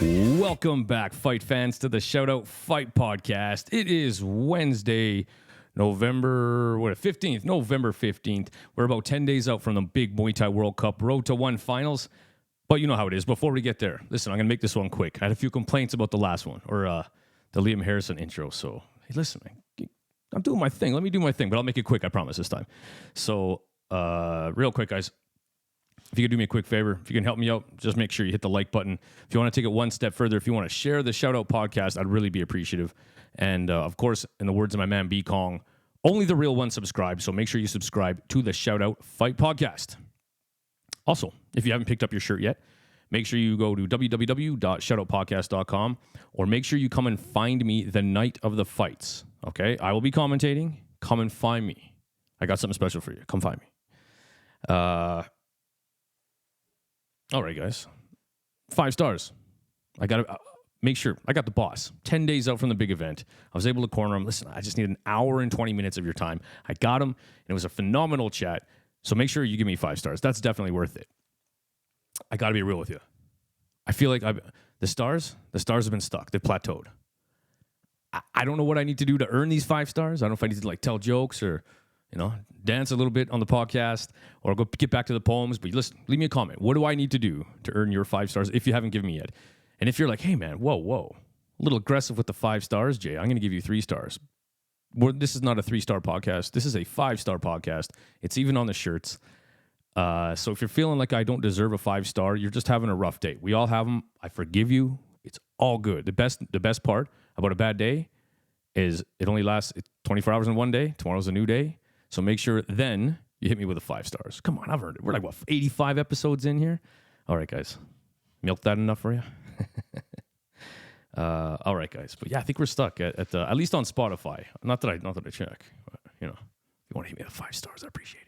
Welcome back, fight fans, to the Shoutout Fight Podcast. It is Wednesday, November 15th. We're about 10 days out from the big Muay Thai World Cup Road to One finals. But you know how it is. Before we get there, listen, I'm going to make this one quick. I had a few complaints about the last one, or the Liam Harrison intro. So, hey, listen, man, I'm doing my thing. Let me do my thing, but I'll make it quick, I promise, this time. So, real quick, guys. If you could do me a quick favor, if you can help me out, just make sure you hit the like button. If you want to take it one step further, if you want to share the Shoutout Podcast, I'd really be appreciative. And, of course, in the words of my man B. Kong, only the real ones subscribe. So make sure you subscribe to the Shoutout Fight Podcast. Also, if you haven't picked up your shirt yet, make sure you go to www.shoutoutpodcast.com or make sure you come and find me the night of the fights. Okay? I will be commentating. Come and find me. I got something special for you. Come find me. All right, guys. 5 stars. I got to make sure. I got the boss. 10 days out from the big event. I was able to corner him. Listen, I just need an hour and 20 minutes of your time. I got him, and it was a phenomenal chat. So make sure you give me 5 stars. That's definitely worth it. I got to be real with you. I feel like the stars have been stuck. They've plateaued. I don't know what I need to do to earn these 5 stars. I don't know if I need to tell jokes or dance a little bit on the podcast or go get back to the poems. But listen, leave me a comment. What do I need to do to earn your 5 stars if you haven't given me yet? And if you're like, hey, man, whoa, a little aggressive with the 5 stars, Jay, I'm going to give you 3 stars. This is not a 3-star podcast. This is a 5-star podcast. It's even on the shirts. So if you're feeling like I don't deserve a 5-star, you're just having a rough day. We all have them. I forgive you. It's all good. The best part about a bad day is it only lasts 24 hours in one day. Tomorrow's a new day. So make sure then you hit me with a 5 stars. Come on, I've earned it. We're 85 episodes in here? All right, guys. Milked that enough for you? All right, guys. But yeah, I think we're stuck at least on Spotify. Not that I check. But, if you want to hit me with 5 stars, I appreciate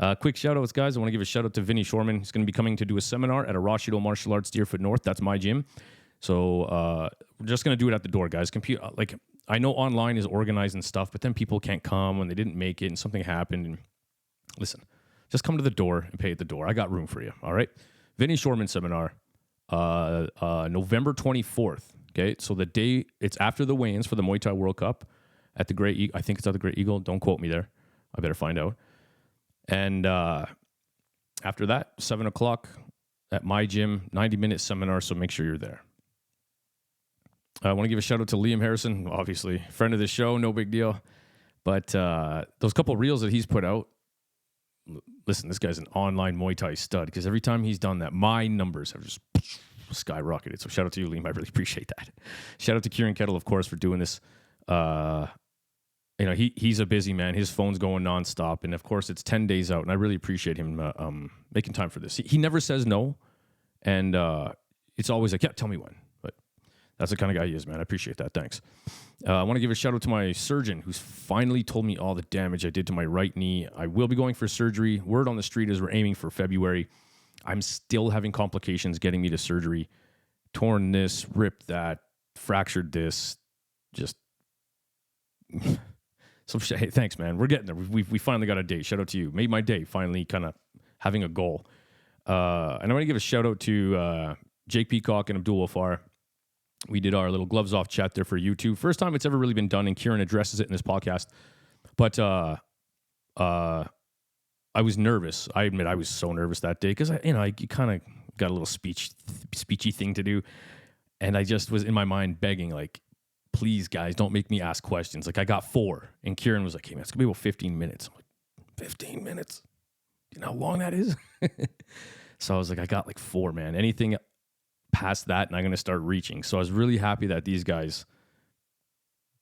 it. Quick shout-outs, guys. I want to give a shout-out to Vinny Shorman. He's going to be coming to do a seminar at Arashido Martial Arts, Deerfoot North. That's my gym. So we're just going to do it at the door, guys. I know online is organized and stuff, but then people can't come when they didn't make it and something happened. And listen, just come to the door and pay at the door. I got room for you, all right? Vinny Shorman seminar, November 24th, okay? So the day, it's after the weigh-ins for the Muay Thai World Cup at the Great Eagle. I think it's at the Great Eagle. Don't quote me there. I better find out. And after that, 7 o'clock at my gym, 90-minute seminar, so make sure you're there. I want to give a shout-out to Liam Harrison, obviously, friend of the show, no big deal. But those couple reels that he's put out, listen, this guy's an online Muay Thai stud because every time he's done that, my numbers have just skyrocketed. So shout-out to you, Liam. I really appreciate that. Shout-out to Kieran Keddle, of course, for doing this. He's a busy man. His phone's going nonstop. And, of course, it's 10 days out, and I really appreciate him making time for this. He never says no, and it's always like, yeah, tell me when. That's the kind of guy he is, man. I appreciate that. Thanks. I want to give a shout out to my surgeon who's finally told me all the damage I did to my right knee. I will be going for surgery. Word on the street is we're aiming for February. I'm still having complications getting me to surgery. Torn this, ripped that, fractured this. Just hey, thanks, man. We're getting there. We finally got a date. Shout out to you. Made my day, finally kind of having a goal. And I want to give a shout out to Jake Peacock and Abdul Wafar. We did our little gloves off chat there for YouTube. First time it's ever really been done, and Kieran addresses it in this podcast. But I was nervous. I admit I was so nervous that day because I kind of got a little speechy thing to do, and I just was in my mind begging, please, guys, don't make me ask questions. I got 4, and Kieran was like, "Hey, man, it's gonna be about 15 minutes." I'm like, 15 minutes? You know how long that is? So I was like, I got 4, man. Anything past that, and I'm going to start reaching. So I was really happy that these guys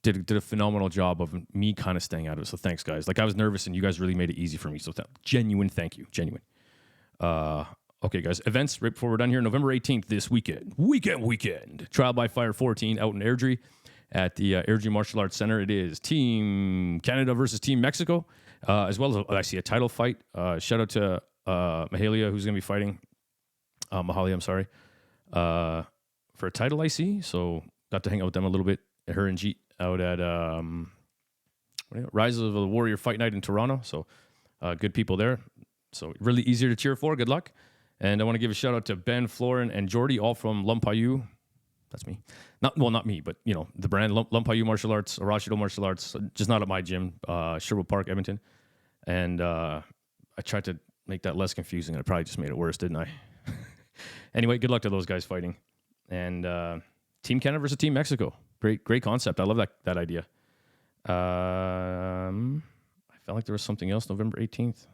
did a phenomenal job of me kind of staying out of it. So thanks, guys. I was nervous, and you guys really made it easy for me. So genuine thank you. Genuine. Okay, guys. Events right before we're done here. November 18th this weekend. Weekend. Trial by Fire 14 out in Airdrie at the Airdrie Martial Arts Center. It is Team Canada versus Team Mexico, as well as I see a title fight. Shout out to Mahalia, who's going to be fighting. Mahalia, I'm sorry. For a title, I see. So got to hang out with them a little bit. Her and Jeet out at Rise of the Warrior Fight Night in Toronto. So good people there. So really easier to cheer for. Good luck. And I want to give a shout out to Ben, Florin, and Jordy, all from Lumpayu. That's me. Not me, but the brand Lumpayu Martial Arts, Arashido Martial Arts, just not at my gym, Sherwood Park, Edmonton. And I tried to make that less confusing, and I probably just made it worse, didn't I? Anyway, good luck to those guys fighting. And Team Canada versus Team Mexico. Great concept. I love that idea. I felt like there was something else. November 18th.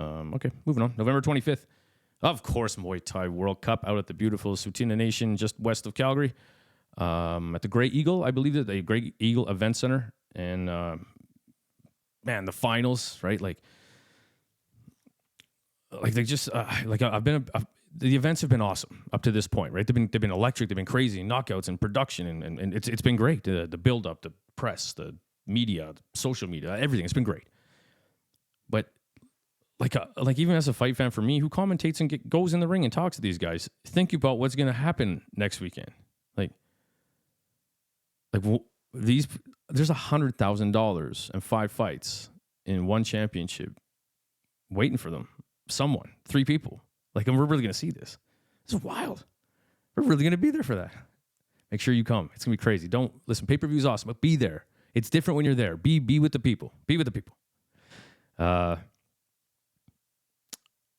Okay, moving on. November 25th. Of course, Muay Thai World Cup out at the beautiful Tsuut'ina Nation, just west of Calgary, at the Grey Eagle, I believe, the Grey Eagle Event Center. And man, the finals, right? Like they just the events have been awesome up to this point, right? They've been electric, they've been crazy, knockouts and production, and it's been great. The build up, the press, the media, the social media, everything. It's been great, but. Like even as a fight fan for me, who commentates and goes in the ring and talks to these guys, think about what's going to happen next weekend. There's $100,000 and 5 fights in one championship waiting for them. 3 people. And we're really going to see this. This is wild. We're really going to be there for that. Make sure you come. It's going to be crazy. Don't listen. Pay-per-view is awesome, but be there. It's different when you're there. Be with the people. Be with the people.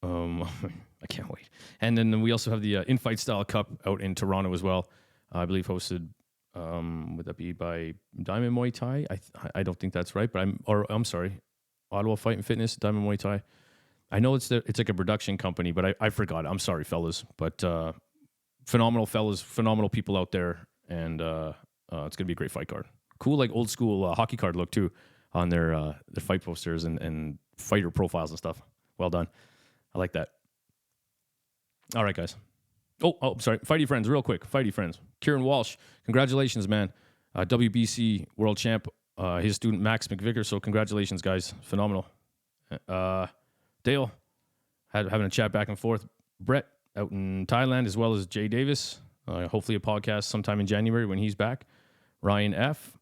I can't wait. And then we also have the In-Fight Style Cup out in Toronto as well. I believe hosted, would that be by Diamond Muay Thai? I don't think that's right, but I'm sorry, Ottawa Fight and Fitness, Diamond Muay Thai. I know it's like a production company, but I forgot. I'm sorry, fellas, but phenomenal fellas, phenomenal people out there, and it's gonna be a great fight card. Cool, like old school hockey card look too on their fight posters and fighter profiles and stuff. Well done. I like that. All right, guys. Oh, sorry. Fighty friends, real quick. Fighty friends. Kieran Walsh, congratulations, man. WBC world champ. His student, Max McVicker. So congratulations, guys. Phenomenal. Dale, having a chat back and forth. Brett out in Thailand, as well as Jay Davis. Hopefully a podcast sometime in January when he's back. Ryan F.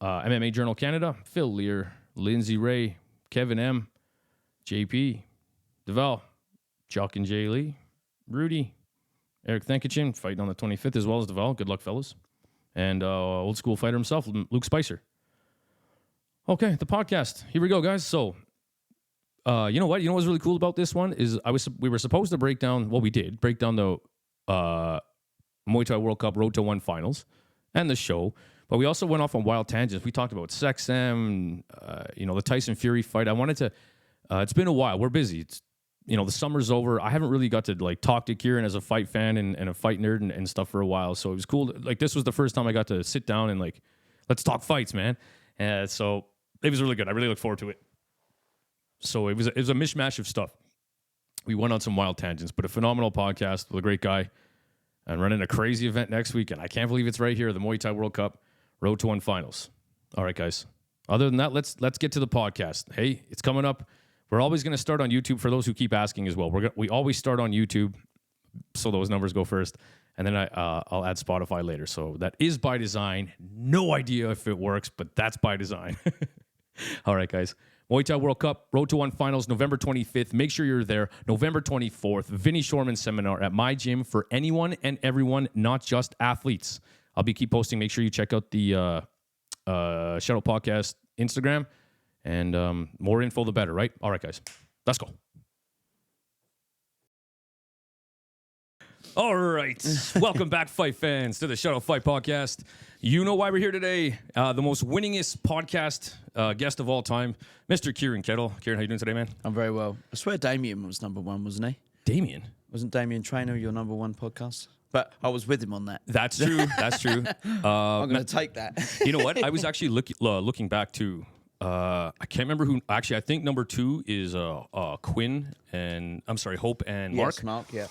MMA Journal Canada. Phil Lear. Lindsay Ray. Kevin M. JP. Deval, Chuck and Jay Lee, Rudy, Eric Thankachin, fighting on the 25th as well as Deval. Good luck, fellas. And old school fighter himself, Luke Spicer. Okay, the podcast. Here we go, guys. So, you know what? You know what's really cool about this one is we were supposed to break down the Muay Thai World Cup Road to 1 finals and the show, but we also went off on wild tangents. We talked about SexM, the Tyson Fury fight. I wanted to. It's been a while. We're busy. It's the summer's over. I haven't really got to talk to Kieran as a fight fan and a fight nerd and stuff for a while. So it was cool. This was the first time I got to sit down and let's talk fights, man. So it was really good. I really look forward to it. So it was a mishmash of stuff. We went on some wild tangents, but a phenomenal podcast with a great guy and running a crazy event next week. And I can't believe it's right here, the Muay Thai World Cup Road to 1 finals. All right, guys. Other than that, let's get to the podcast. Hey, it's coming up. We're always going to start on YouTube for those who keep asking as well. We always start on YouTube, so those numbers go first, and then I'll add Spotify later. So that is by design. No idea if it works, but that's by design. All right, guys. Muay Thai World Cup, Road to 1 finals, November 25th. Make sure you're there. November 24th, Vinny Shorman seminar at my gym for anyone and everyone, not just athletes. I'll keep posting. Make sure you check out the Shadow Podcast Instagram. And more info, the better, right? All right, guys. Let's go. All right. Welcome back, fight fans, to the Shadow Fight Podcast. You know why we're here today. The most winningest podcast guest of all time, Mr. Kieran Keddle. Kieran, how you doing today, man? I'm very well. I swear Damien was number 1, wasn't he? Damien? Wasn't Damien Trainer your number 1 podcast? But I was with him on that. That's true. That's true. I'm going to take that. You know what? I was actually looking back, too. I can't remember who. Actually, I think number 2 is Quinn and Hope and Mark. Yes, Mark, yeah.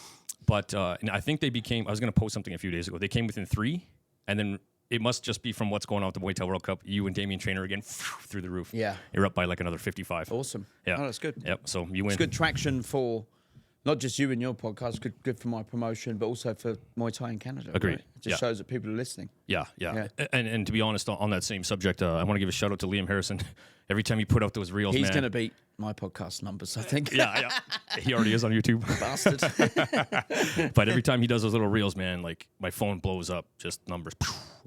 But and I think they became. I was going to post something a few days ago. They came within 3, and then it must just be from what's going on with the Muay Thai World Cup. You and Damien Trainer again through the roof. Yeah, you're up by another 55. Awesome. Yeah, oh, that's good. Yep. So you win. It's good traction for not just you and your podcast. Good for my promotion, but also for Muay Thai in Canada. Agreed. Right? It just shows that people are listening. Yeah. And to be honest, on that same subject, I want to give a shout out to Liam Harrison. Every time you put out those reels, he's going to beat my podcast numbers, I think. Yeah. He already is on YouTube. Bastard. But every time he does those little reels, man, like my phone blows up, just numbers.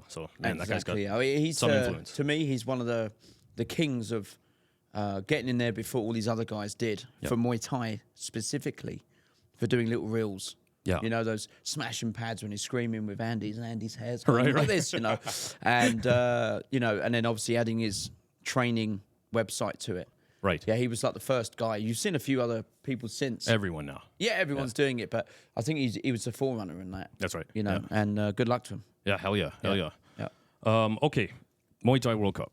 So man, that guy's got He's some influence. To me, he's one of the kings of getting in there before all these other guys did for Muay Thai specifically, for doing little reels. Yeah. You know, those smashing pads when he's screaming with Andy's hair's going like this, you know. And, you know, and then obviously adding his training website to it. Right. Yeah, he was like the first guy. You've seen a few other people since. Everyone now. Yeah, everyone's doing it, but I think he was the forerunner in that. That's right. You know, and good luck to him. Yeah, hell yeah. Yeah. Okay, Muay Thai World Cup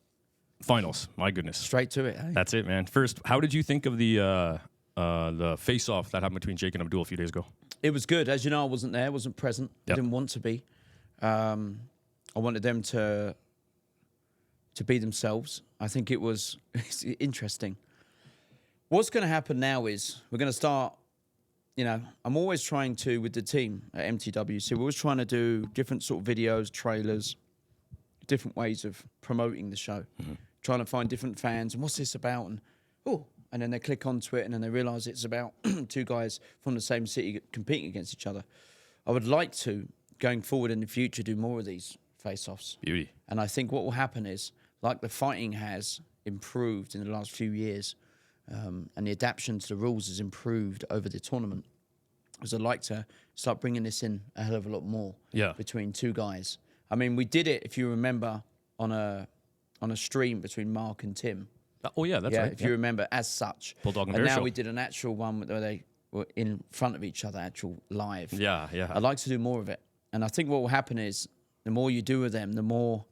finals. My goodness. Straight to it. Hey? That's it, man. First, how did you think of the face-off that happened between Jake and Abdul a few days ago? It was good. As you know, I wasn't there, wasn't present. I didn't want to be. I wanted them to be themselves. I think it's interesting. What's going to happen now is we're going to start, you know, I'm always trying to, with the team at MTWC, we're always trying to do different sort of videos, trailers, different ways of promoting the show, trying to find different fans and what's this about? And then they click onto it and then they realise it's about two guys from the same city competing against each other. I would like to, going forward in the future, do more of these face-offs. Beauty. And I think what will happen is, like the fighting has improved in the last few years, and the adaptation to the rules has improved over the tournament, because I'd like to start bringing this in a hell of a lot more between two guys. I mean, we did it, if you remember, on a stream between Mark and Tim. Oh, yeah, that's right. If you remember, as such. Bulldog and Bear Bear now show. we did an actual one where they were in front of each other, actual live. Yeah. I'd like to do more of it. And I think what will happen is, the more you do with them, the more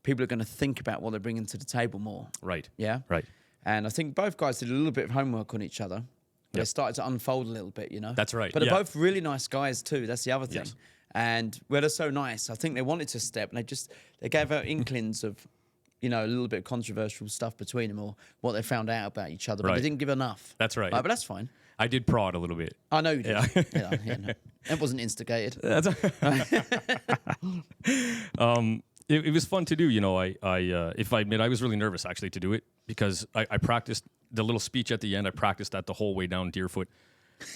people are going to think about what they're bringing to the table more. Right. Yeah? Right. And I think both guys did a little bit of homework on each other. They started to unfold a little bit, you know? That's right. But they're both really nice guys too. That's the other thing. Yes. And they're so nice. I think they wanted to step, and they gave out inklings of, you know, a little bit of controversial stuff between them, or what they found out about each other. But they didn't give enough. That's right. But that's fine. I did prod a little bit. I know you did. Yeah. No. It wasn't instigated. It was fun to do. You know, if I admit, I was really nervous actually to do it, because I practiced the little speech at the end. I practiced that the whole way down Deerfoot.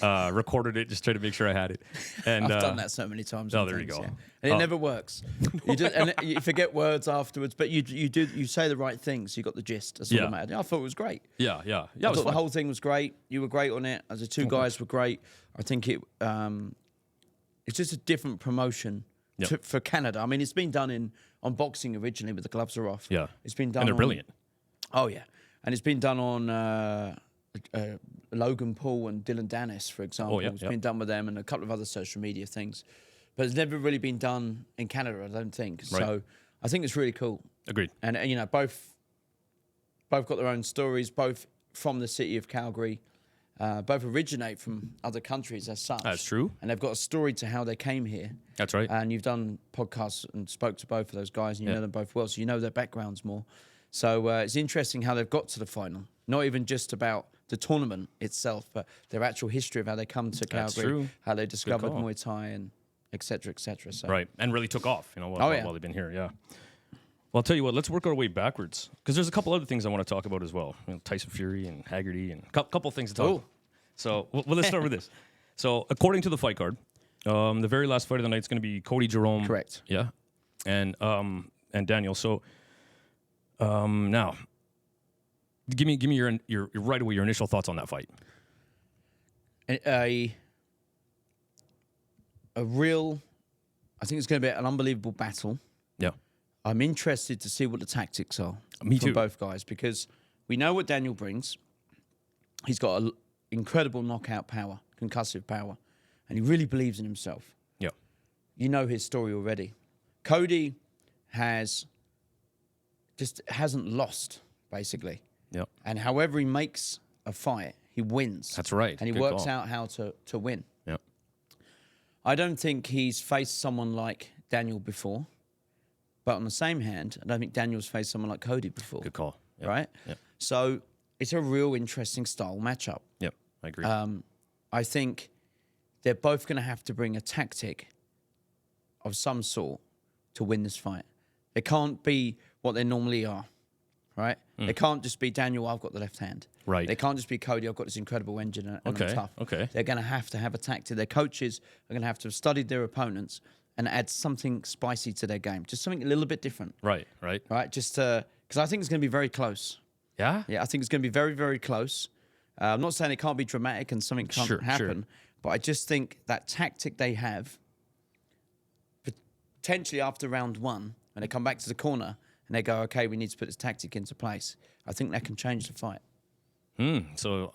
Recorded it, just tried to make sure I had it. And I've done that so many times. Oh, there you go. Yeah. And it never works. And you forget words afterwards, but you say the right things. You got the gist. That's all that mattered. I thought it was great. Yeah. I thought the whole thing was great. You were great on it. As the two guys were great. I think it's just a different promotion for Canada. I mean, it's been done on boxing originally, but the gloves are off. Yeah. It's been done. And they're brilliant. Oh yeah, and it's been done on. Logan Paul and Dylan Dennis, for example. It's been done with them, and a couple of other social media things. But it's never really been done in Canada, I don't think. Right. So I think it's really cool. Agreed. And you know, both got their own stories, both from the city of Calgary, both originate from other countries as such. That's true. And they've got a story to how they came here. That's right. And you've done podcasts and spoke to both of those guys, and you know them both well, so you know their backgrounds more. So it's interesting how they've got to the final. Not even just about the tournament itself, but their actual history of how they come to Calgary, how they discovered Muay Thai, and et cetera, et cetera. So. Right, and really took off, you know, while they've been here, Well, I'll tell you what, let's work our way backwards, because there's a couple other things I want to talk about as well. You know, Tyson Fury and Haggerty, and a couple things to talk about. So let's start with this. So according to the fight card, the very last fight of the night is going to be Cody Jerome. Correct. Yeah, and Daniel. So now, give me your right away your initial thoughts on that fight. A real, I think it's going to be an unbelievable battle. Yeah, I'm interested to see what the tactics are. Me too. From both guys, because we know what Daniel brings. He's got an incredible knockout power, concussive power, and he really believes in himself. Yeah, you know his story already. Cody hasn't lost, basically. Yeah. And however he makes a fight, he wins. That's right. And he works out how to win. Yeah. I don't think he's faced someone like Daniel before. But on the same hand, I don't think Daniel's faced someone like Cody before. Good call. Yep. Right? Yep. So it's a real interesting style matchup. Yep, I agree. I think they're both going to have to bring a tactic of some sort to win this fight. They can't be what they normally are, right? They can't just be, Daniel, I've got the left hand. Right. They can't just be Cody, I've got this incredible engine and I'm tough. Okay. They're going to have a tactic. Their coaches are going to have studied their opponents and add something spicy to their game. Just something a little bit different. Right. Just because I think it's going to be very close. Yeah? Yeah, I think it's going to be very, very close. I'm not saying it can't be dramatic and something can't happen, but I just think that tactic they have, potentially after round 1, when they come back to the corner and they go, okay, we need to put this tactic into place, I think that can change the fight. So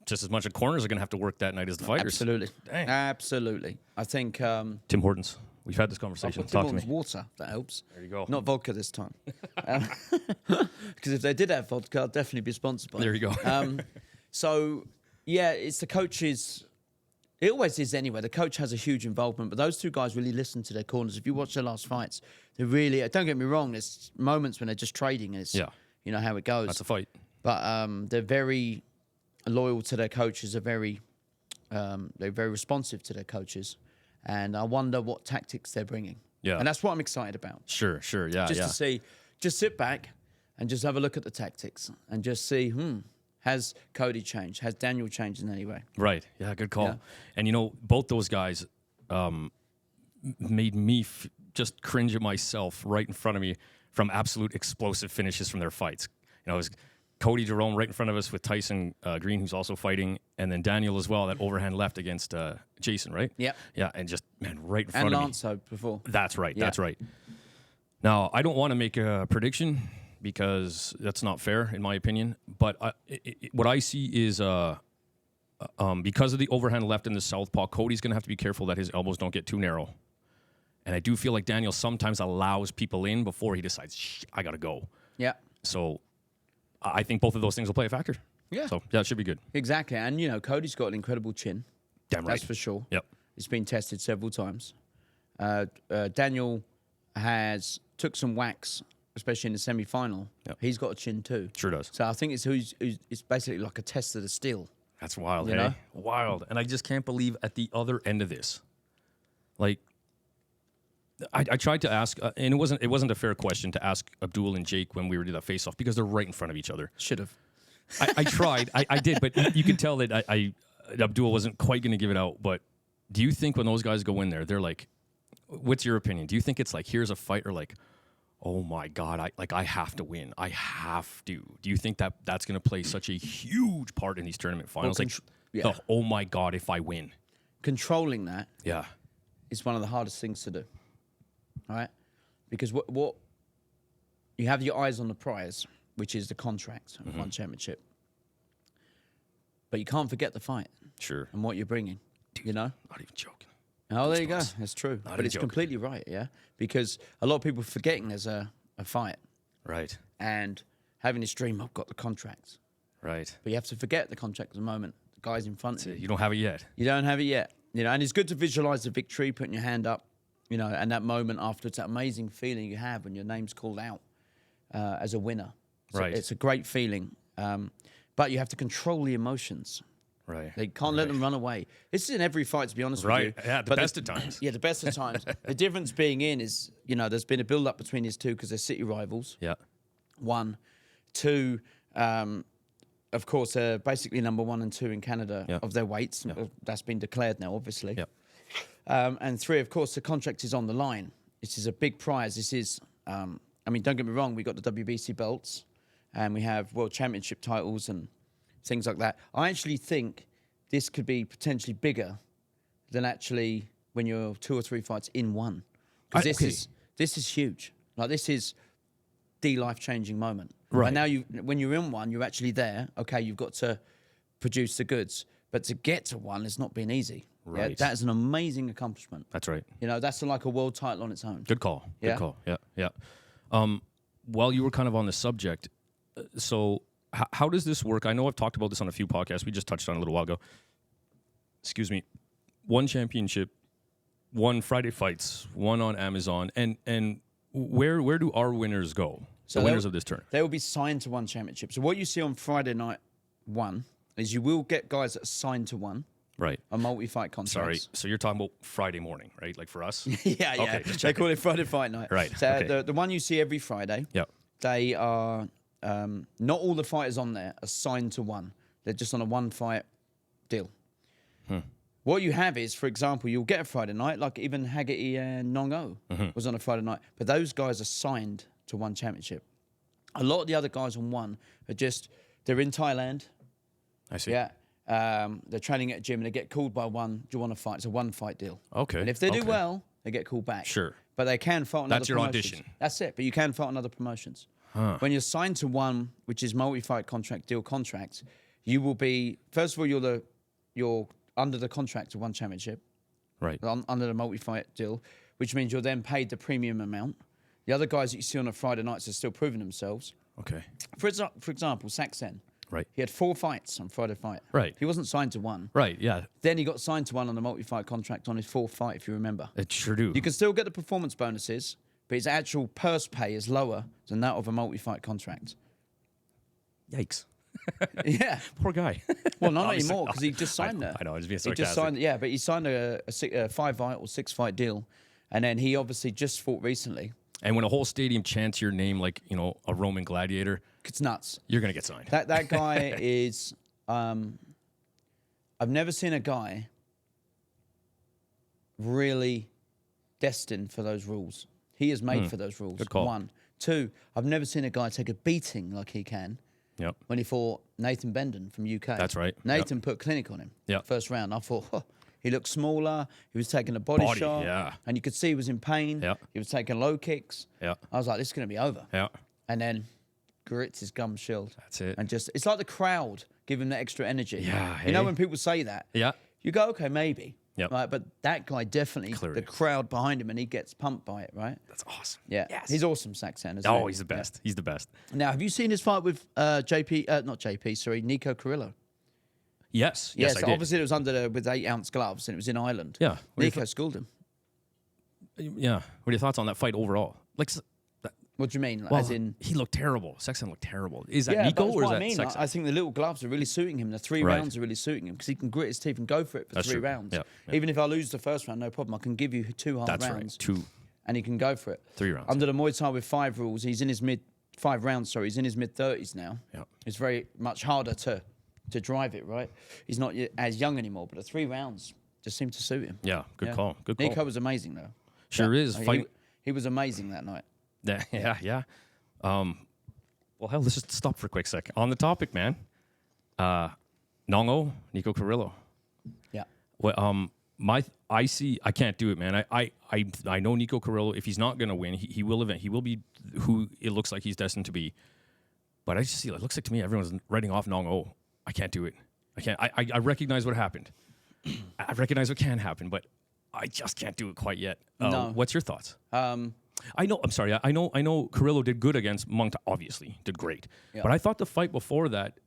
just as much as corners are going to have to work that night as the fighters. Absolutely. Dang. Absolutely. I think... Tim Hortons. We've had this conversation. Tim Hortons water. That helps. There you go. Not vodka this time. Because if they did have vodka, I'd definitely be sponsored by There you go. So, yeah, it's the coaches. It always is anyway. The coach has a huge involvement, but those two guys really listen to their corners. If you watch their last fights, they really, don't get me wrong, there's moments when they're just trading. And it's, you know how it goes. That's a fight. But they're very loyal to their coaches. They're very responsive to their coaches. And I wonder what tactics they're bringing. Yeah. And that's what I'm excited about. Sure. Yeah. Just to see, just sit back and just have a look at the tactics and just see, has Cody changed? Has Daniel changed in any way? Right. Yeah, good call. Yeah. And, you know, both those guys made me just cringe at myself right in front of me from absolute explosive finishes from their fights. You know, it was Cody Jerome right in front of us with Tyson Green, who's also fighting, and then Daniel as well, that overhand left against Jason, right? Yeah. Yeah, and just, man, right in front of me. And Lance before. That's right. Yeah. That's right. Now, I don't want to make a prediction because that's not fair, in my opinion. But what I see is because of the overhand left in the southpaw, Cody's going to have to be careful that his elbows don't get too narrow. And I do feel like Daniel sometimes allows people in before he decides, I got to go. Yeah. So I think both of those things will play a factor. Yeah. So, yeah, it should be good. Exactly. And, you know, Cody's got an incredible chin. Damn right. That's for sure. Yep. It's been tested several times. Daniel took some whacks, especially in the semi-final. Yep. He's got a chin too. Sure does. So I think it's basically like a test of the steel. That's wild, You hey? know? Wild. And I just can't believe at the other end of this, like, I tried to ask, and it wasn't a fair question to ask Abdul and Jake when we were doing that face-off because they're right in front of each other. Should have. I tried. I did, but you could tell that Abdul wasn't quite going to give it out. But do you think when those guys go in there, they're like, what's your opinion? Do you think it's like, here's a fight, or like, oh my God, I have to win. I have to. Do you think that that's going to play such a huge part in these tournament finals? Oh my God, if I win. Controlling that Yeah. is one of the hardest things to do. All right? Because what you have your eyes on the prize, which is the contract of one championship. But you can't forget the fight. Sure. And what you're bringing, you know? Not even joking. Oh, there you go. That's true. Not But a it's joke. completely right, yeah? Because a lot of people are forgetting there's a fight Right. and having this dream, I've got the contract. Right. But you have to forget the contract at the moment. The guy's in front of you. You don't have it yet. You don't have it yet. You know, and it's good to visualize the victory, putting your hand up, you know, and that moment after, it's that amazing feeling you have when your name's called out as a winner. So Right. It's a great feeling. But you have to control the emotions. Right. They can't let them run away. This is in every fight, to be honest Right. with you. Yeah, the best of times. Yeah, the best of times. The difference being is, you know, there's been a build-up between these two because they're city rivals. Yeah. 1. 2, of course, they're basically number 1 and 2 in Canada of their weights. That's been declared now, obviously. Yeah. And 3, of course, the contract is on the line. This is a big prize. This is, I mean, don't get me wrong, we got the WBC belts and we have world championship titles and things like that. I actually think this could be potentially bigger than actually when you're 2 or 3 fights in one. Because this is huge. Like, this is the life-changing moment. Right. And now when you're in one, you're actually there. Okay, you've got to produce the goods. But to get to one has not been easy. Right. Yeah, that is an amazing accomplishment. That's right. You know, that's like a world title on its own. Good call. Yeah? Good call. Yeah. While you were kind of on the subject, so how does this work? I know I've talked about this on a few podcasts. We just touched on it a little while ago. Excuse me. 1 championship, 1 Friday fights, 1 on Amazon, and where do our winners go? So the winners of this turn. They will be signed to 1 championship. So what you see on Friday night 1 is you will get guys that are signed to 1. Right. A multi-fight contract. Sorry. So you're talking about Friday morning, right? Like for us? yeah. Okay, just They call it Friday fight night. Right, So okay. the one you see every Friday, Yeah. they are not all the fighters on there are signed to one. They're just on a one-fight deal. What you have is, for example, you'll get a Friday night, like even Haggerty and Nong-O was on a Friday night, but those guys are signed to one championship. A lot of the other guys on one are just, they're in Thailand. I see. Yeah. They're training at a gym and they get called by one. Do you want to fight? It's a one-fight deal. Okay. And if they do well, they get called back. Sure. But they can fight on other That's your promotions. audition. That's it. But you can fight on other promotions. When you're signed to one, which is multi-fight contract, deal contract, you will be, first of all, you're under the contract of one championship. Right. Under the multi-fight deal, which means you're then paid the premium amount. The other guys that you see on a Friday nights are still proving themselves. Okay. For example, Saxen. Right. He had 4 fights on Friday fight. Right. He wasn't signed to one. Right, yeah. Then he got signed to one on the multi-fight contract on his 4th fight, if you remember. It sure do. You can still get the performance bonuses, but his actual purse pay is lower than that of a multi-fight contract. Yikes. Yeah. Poor guy. Well, not anymore, because he just signed that. I know, I was being He sarcastic. just signed, yeah, but he signed a 5-fight or 6-fight deal, and then he obviously just fought recently. And when a whole stadium chants your name like, you know, a Roman gladiator, It's nuts. you're going to get signed. That guy is, I've never seen a guy really destined for those rules. He is made for those rules. Good call. 1. 2, I've never seen a guy take a beating like he can Yep. when he fought Nathan Benden from UK. That's right. Nathan put clinic on him. Yep. First round. I thought, he looked smaller. He was taking a body shot. Yeah. And you could see he was in pain. Yep. He was taking low kicks. Yeah. I was like, this is going to be over. Yeah. And then grits his gum shield. That's it. And just, it's like the crowd give him that extra energy. Yeah, You know hey? when people say that? Yeah. You go, okay, maybe. Yep. Right, but that guy definitely, Clearly. the crowd behind him, and he gets pumped by it, right? That's awesome. Yeah. Yes. He's awesome, Saxon. Isn't Oh, he? he's the best. He's the best. Yeah. Now, have you seen his fight with Nico Carrillo? Yes. Yes, I did. Obviously it was with 8-ounce gloves, and it was in Ireland. Yeah. Nico schooled him. Yeah. What are your thoughts on that fight overall? Like, What do you mean? Like, well, as in, he looked terrible. Sexton looked terrible. Is that yeah, Nico that's or is what that I mean. Sexton? I think the little gloves are really suiting him. The 3 Right. rounds are really suiting him because he can grit his teeth and go for it for That's 3 true. rounds. Yeah, yeah. Even if I lose the first round, no problem. I can give you 2 hard That's rounds. right. 2, And he can go for it. 3 rounds. Under the Muay Thai with 5 rules, he's in his 5 rounds. Sorry, he's in his mid-30s now. Yeah. It's very much harder to drive it, right? He's not as young anymore, but the 3 rounds just seem to suit him. Yeah. Good call. Good call. Nico was amazing though. Sure is. He was amazing that night. Yeah. Yeah. Well, hell, let's just stop for a quick sec. On the topic, man. Nong-O, Nico Carrillo. Yeah. Well, I can't do it, man. I know Nico Carrillo. If he's not gonna win, he will be who it looks like he's destined to be. But I just see it looks like to me everyone's writing off Nong-O. I can't do it. I can't. I recognize what happened. I recognize what can happen, but I just can't do it quite yet. No. What's your thoughts? I know. I'm sorry. I know. Carrillo did good against Monk. Obviously, did great. Yeah. But I thought the fight before that,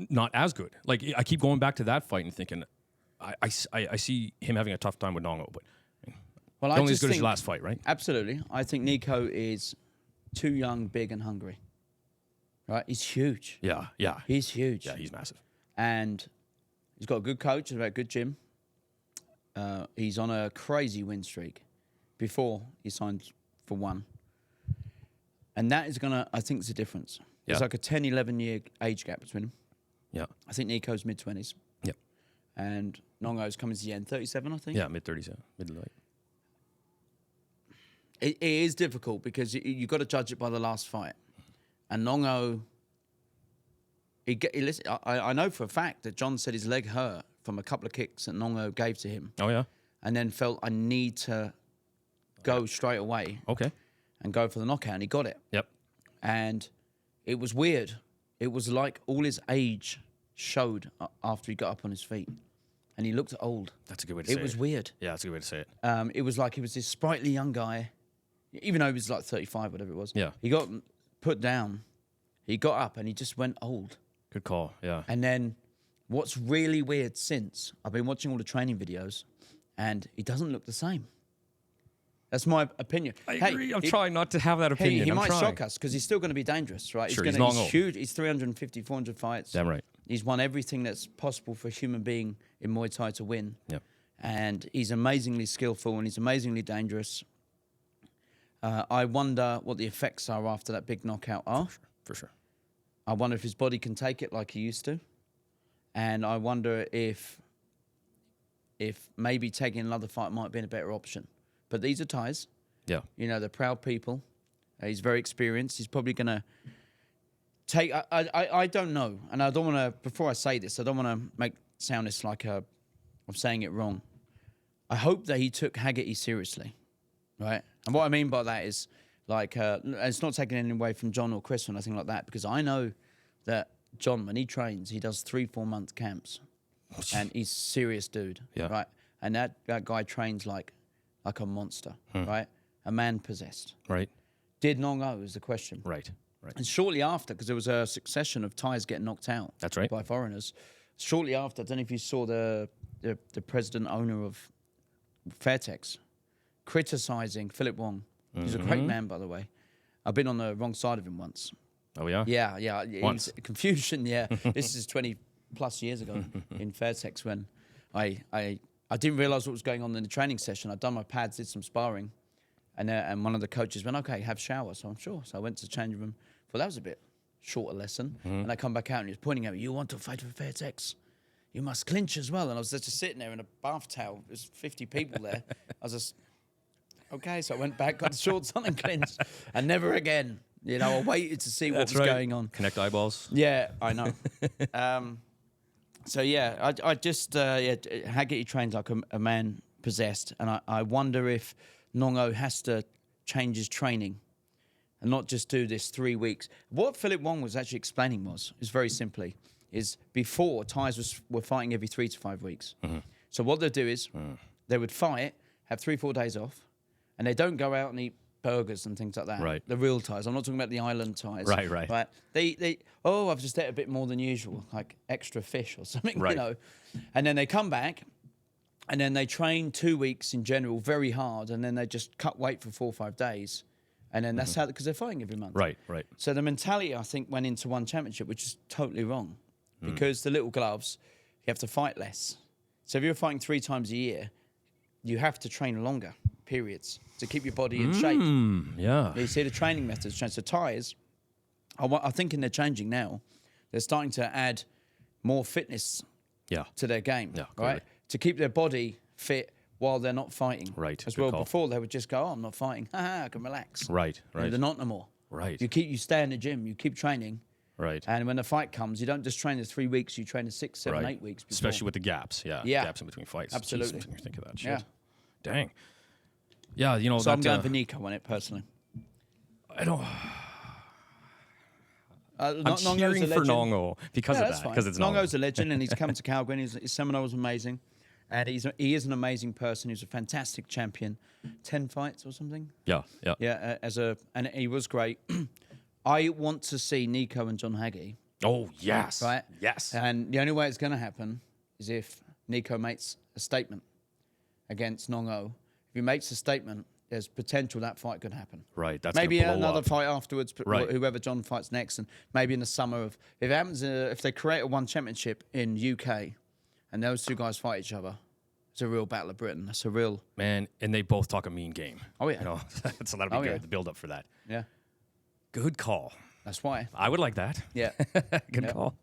not as good. Like I keep going back to that fight and thinking, I see him having a tough time with Nong-O, but Well, only as good as his last fight, right? Absolutely. I think Nico is too young, big, and hungry. Right? He's huge. Yeah. Yeah. He's huge. Yeah. He's massive. And he's got a good coach and a good gym. He's on a crazy win streak before he signed for one. And that is going to, I think, is the difference. Yeah. There's like a 10, 11-year age gap between them. Yeah. I think Nico's mid-20s. Yep. And Nong-O's coming to the end, 37, I think. Yeah. Mid-30s. Yeah. Mid-late. It is difficult because you've got to judge it by the last fight. And Nong-O, I know for a fact that John said his leg hurt from a couple of kicks that Nong-O gave to him. Oh yeah. And then felt I need to go straight away Okay. and go for the knockout. And he got it. Yep. And it was weird. It was like all his age showed after he got up on his feet. And he looked old. That's a good way to say it. It was weird. Yeah, that's a good way to say it. It was like he was this sprightly young guy, even though he was like 35, whatever it was. Yeah. He got put down. He got up and he just went old. Good call. Yeah. And then what's really weird since, I've been watching all the training videos and he doesn't look the same. That's my opinion. I agree. I'm trying not to have that opinion. He I'm might trying. shock us because he's still going to be dangerous, right? Sure, he's Nong-O. huge. He's 350, 400 fights. Damn right. He's won everything that's possible for a human being in Muay Thai to win. Yeah. And he's amazingly skillful and he's amazingly dangerous. I wonder what the effects are after that big knockout are. For sure. I wonder if his body can take it like he used to. And I wonder if maybe taking another fight might have been a better option. But these are ties. Yeah. You know, they're proud people. He's very experienced. He's probably going to take... I don't know. And I don't want to... Before I say this, I don't want to sound this like I'm saying it wrong. I hope that he took Haggerty seriously, right? And what I mean by that is, like, it's not taking anything away from John or Chris or anything like that, because I know that John, when he trains, he does 3-4 month camps, and he's a serious dude, right? And that guy trains like a monster, right? A man possessed. Right. Did Nong-O is the question. Right. And shortly after, because there was a succession of Thais getting knocked out. That's right. By foreigners. Shortly after, I don't know if you saw the president owner of Fairtex criticising Philip Wong. He's a great man, by the way. I've been on the wrong side of him once. Oh, yeah? Yeah. Once? Confusion, yeah. This is 20 plus years ago in Fairtex when I didn't realise what was going on in the training session. I'd done my pads, did some sparring, and one of the coaches went, okay, have shower. So I'm sure. So I went to the changing room. Well, that was a bit shorter lesson. And I come back out and he was pointing at me, you want to fight for Fairtex? You must clinch as well. And I was just sitting there in a bath towel. There's 50 people there. I was just, okay. So I went back, got the shorts on and clinched. And never again. You know, I waited to see what was going on. Connect eyeballs. Yeah, I know. So, yeah, I just, Haggerty trains like a man possessed. And I wonder if Nong-O has to change his training and not just do this 3 weeks. What Philip Wong was actually explaining is very simply, is before Thais were fighting every 3 to 5 weeks. So what they'd do is they would fight, have 3-4 days off, and they don't go out and eat burgers and things like that. Right. The real Thais. I'm not talking about the island Thais. Right. They I've just ate a bit more than usual, like extra fish or something, Right. you know. And then they come back, and then they train 2 weeks in general very hard, and then they just cut weight for 4 or 5 days. And then that's how, because they're fighting every month. Right. So the mentality, I think, went into one championship, which is totally wrong. Because the little gloves, you have to fight less. So if you're fighting 3 times a year, you have to train longer periods to keep your body in shape. Yeah. You see the training methods change. So Thais, I think they're changing now. They're starting to add more fitness to their game, right? To keep their body fit while they're not fighting. Right. As Good well, call. before they would just go, I'm not fighting. I can relax. Right. You know, they're not no more. Right. You stay in the gym, you keep training. Right. And when the fight comes, you don't just train the 3 weeks, you train the 6, 7, 8 weeks before. Especially with the gaps. Yeah. Gaps in between fights. Absolutely. Jeez, I didn't think of that shit. Yeah. Dang. Yeah, you know. So I'm going for Nico on it, personally. I don't. I'm Nong-O's a cheering for legend. Nong-O because of that's that. fine. Because it's Nong-O. Nong-O's a legend, and he's come to Calgary, and his seminar was amazing. And he is an amazing person. He's a fantastic champion. 10 fights or something. Yeah. Yeah, and he was great. I want to see Nico and John Haggerty. Oh, yes. Right? Yes. And the only way it's going to happen is if Nico makes a statement against Nong-O. If he makes a statement, there's potential that fight could happen. Right. That's maybe gonna blow another up. fight afterwards, but Right. whoever John fights next, and maybe in the summer of if it happens, if they create a one championship in UK, and those two guys fight each other, it's a real battle of Britain. That's a real Man, and they both talk a mean game. Oh, yeah. You know, so that'll be good. yeah. The build up for that. yeah. Good call. That's why. I would like that. Yeah. Good call.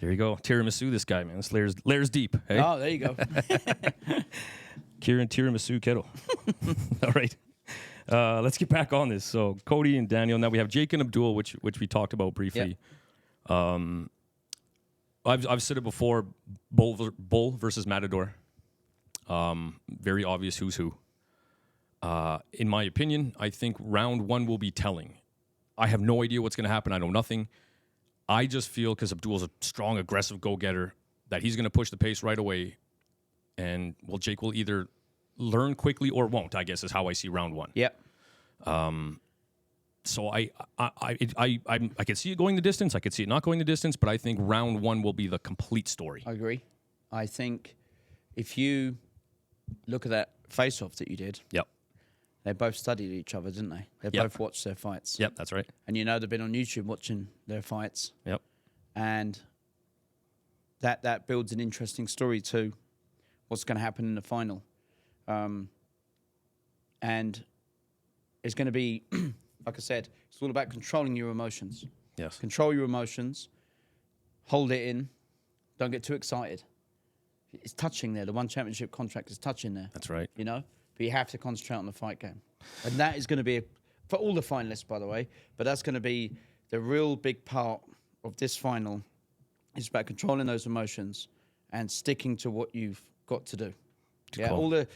There you go. Tiramisu, this guy, man. This layers deep. Hey? Oh, there you go. Kieran Tiramisu Keddle. All right. Let's get back on this. So Cody and Daniel. Now we have Jake and Abdul, which we talked about briefly. I've said it before. Bull versus Matador. Very obvious who's who. In my opinion, I think round 1 will be telling. I have no idea what's going to happen. I know nothing. I just feel, because Abdul's a strong, aggressive go-getter, that he's going to push the pace right away. And, well, Jake will either learn quickly or won't, I guess, is how I see round 1. Yep. So I can see it going the distance. I could see it not going the distance, but I think round 1 will be the complete story. I agree. I think if you look at that face-off that you did, Yep. they both studied each other, didn't they? They Yep. both watched their fights. Yep, that's right. And you know they've been on YouTube watching their fights. Yep. And that builds an interesting story to what's going to happen in the final. And is going to be, like I said, it's all about controlling your emotions. Yes. Control your emotions. Hold it in. Don't get too excited. It's touching there. The one championship contract is touching there. That's right. You know? But you have to concentrate on the fight game. And that is going to be, for all the finalists, by the way, but that's going to be the real big part of this final. It's about controlling those emotions and sticking to what you've got to do. Yeah, all the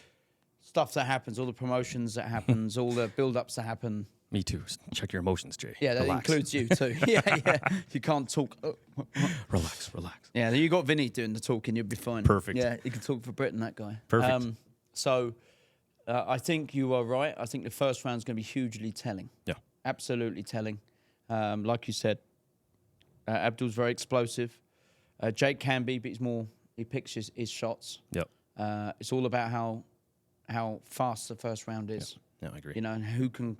stuff that happens, all the promotions that happens, all the build-ups that happen. Me too. Check your emotions, Jay. Yeah, that includes you too. Yeah. You can't talk. Relax. Yeah, you got Vinny doing the talking, you'll be fine. Perfect. Yeah, he can talk for Britain, that guy. Perfect. So I think you are right. I think the first round's going to be hugely telling. Yeah. Absolutely telling. Like you said, Abdul's very explosive. Jake can be, but he picks his shots. Yep. It's all about how fast the first round is. Yeah, I agree. You know, and who can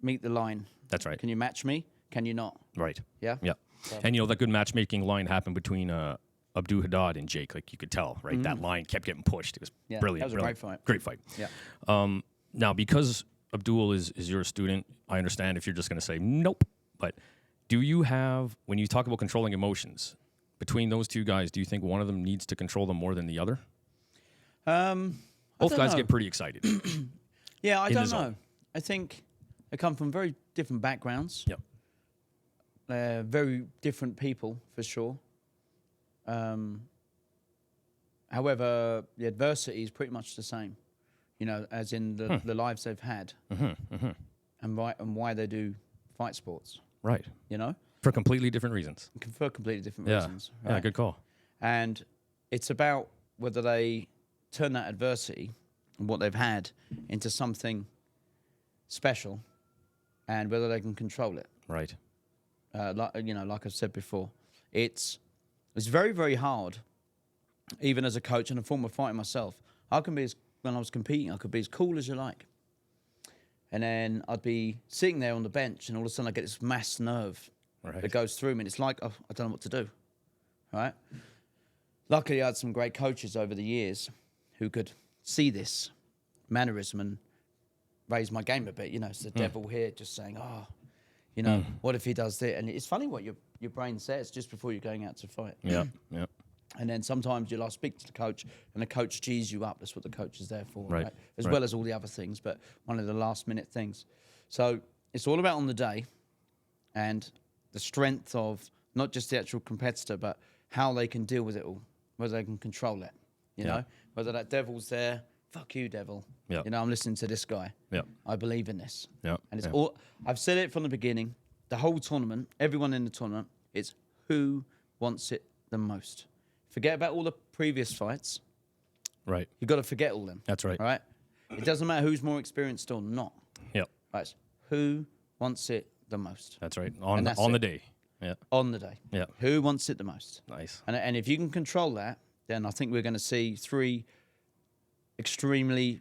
meet the line. That's right. Can you match me? Can you not? Right. Yeah? Yeah. So. And, that good matchmaking line happened between Abdul Haddad and Jake. Like, you could tell, right? Mm-hmm. That line kept getting pushed. It was brilliant. That was a great fight. Great fight. Yeah. Now, because Abdul is your student, I understand if you're just going to say nope. But do you have, when you talk about controlling emotions, between those two guys, do you think one of them needs to control them more than the other? Both guys get pretty excited. Yeah, I don't know. I think they come from very different backgrounds. Yep. They're very different people, for sure. However, the adversity is pretty much the same, as in the lives they've had and why they do fight sports. Right. For completely different reasons. For completely different reasons. Right? Yeah, good call. And it's about whether they turn that adversity and what they've had into something special and whether they can control it. Right. Like I've said before, it's very, very hard, even as a coach and a former fighter myself. When I was competing, I could be as cool as you like. And then I'd be sitting there on the bench and all of a sudden I get this mass nerve that goes through me. And it's like, I don't know what to do, right? Luckily, I had some great coaches over the years who could see this mannerism and raise my game a bit. It's the devil here just saying, what if he does this? And it's funny what your brain says just before you're going out to fight. Yeah. And then sometimes you'll speak to the coach and the coach G's you up. That's what the coach is there for, right? As well as all the other things, but one of the last minute things. So it's all about on the day and the strength of not just the actual competitor, but how they can deal with it all, whether they can control it, you know, whether that devil's there, fuck you, devil. Yeah. I'm listening to this guy. Yeah. I believe in this. Yeah. And it's all, I've said it from the beginning, the whole tournament, everyone in the tournament, it's who wants it the most. Forget about all the previous fights. Right. You've got to forget all them. That's right. All right? It doesn't matter who's more experienced or not. Yep. Right? It's who wants it the most. That's right. On the day. Yeah. On the day. Yeah. Who wants it the most? Nice. And if you can control that, then I think we're going to see 3 extremely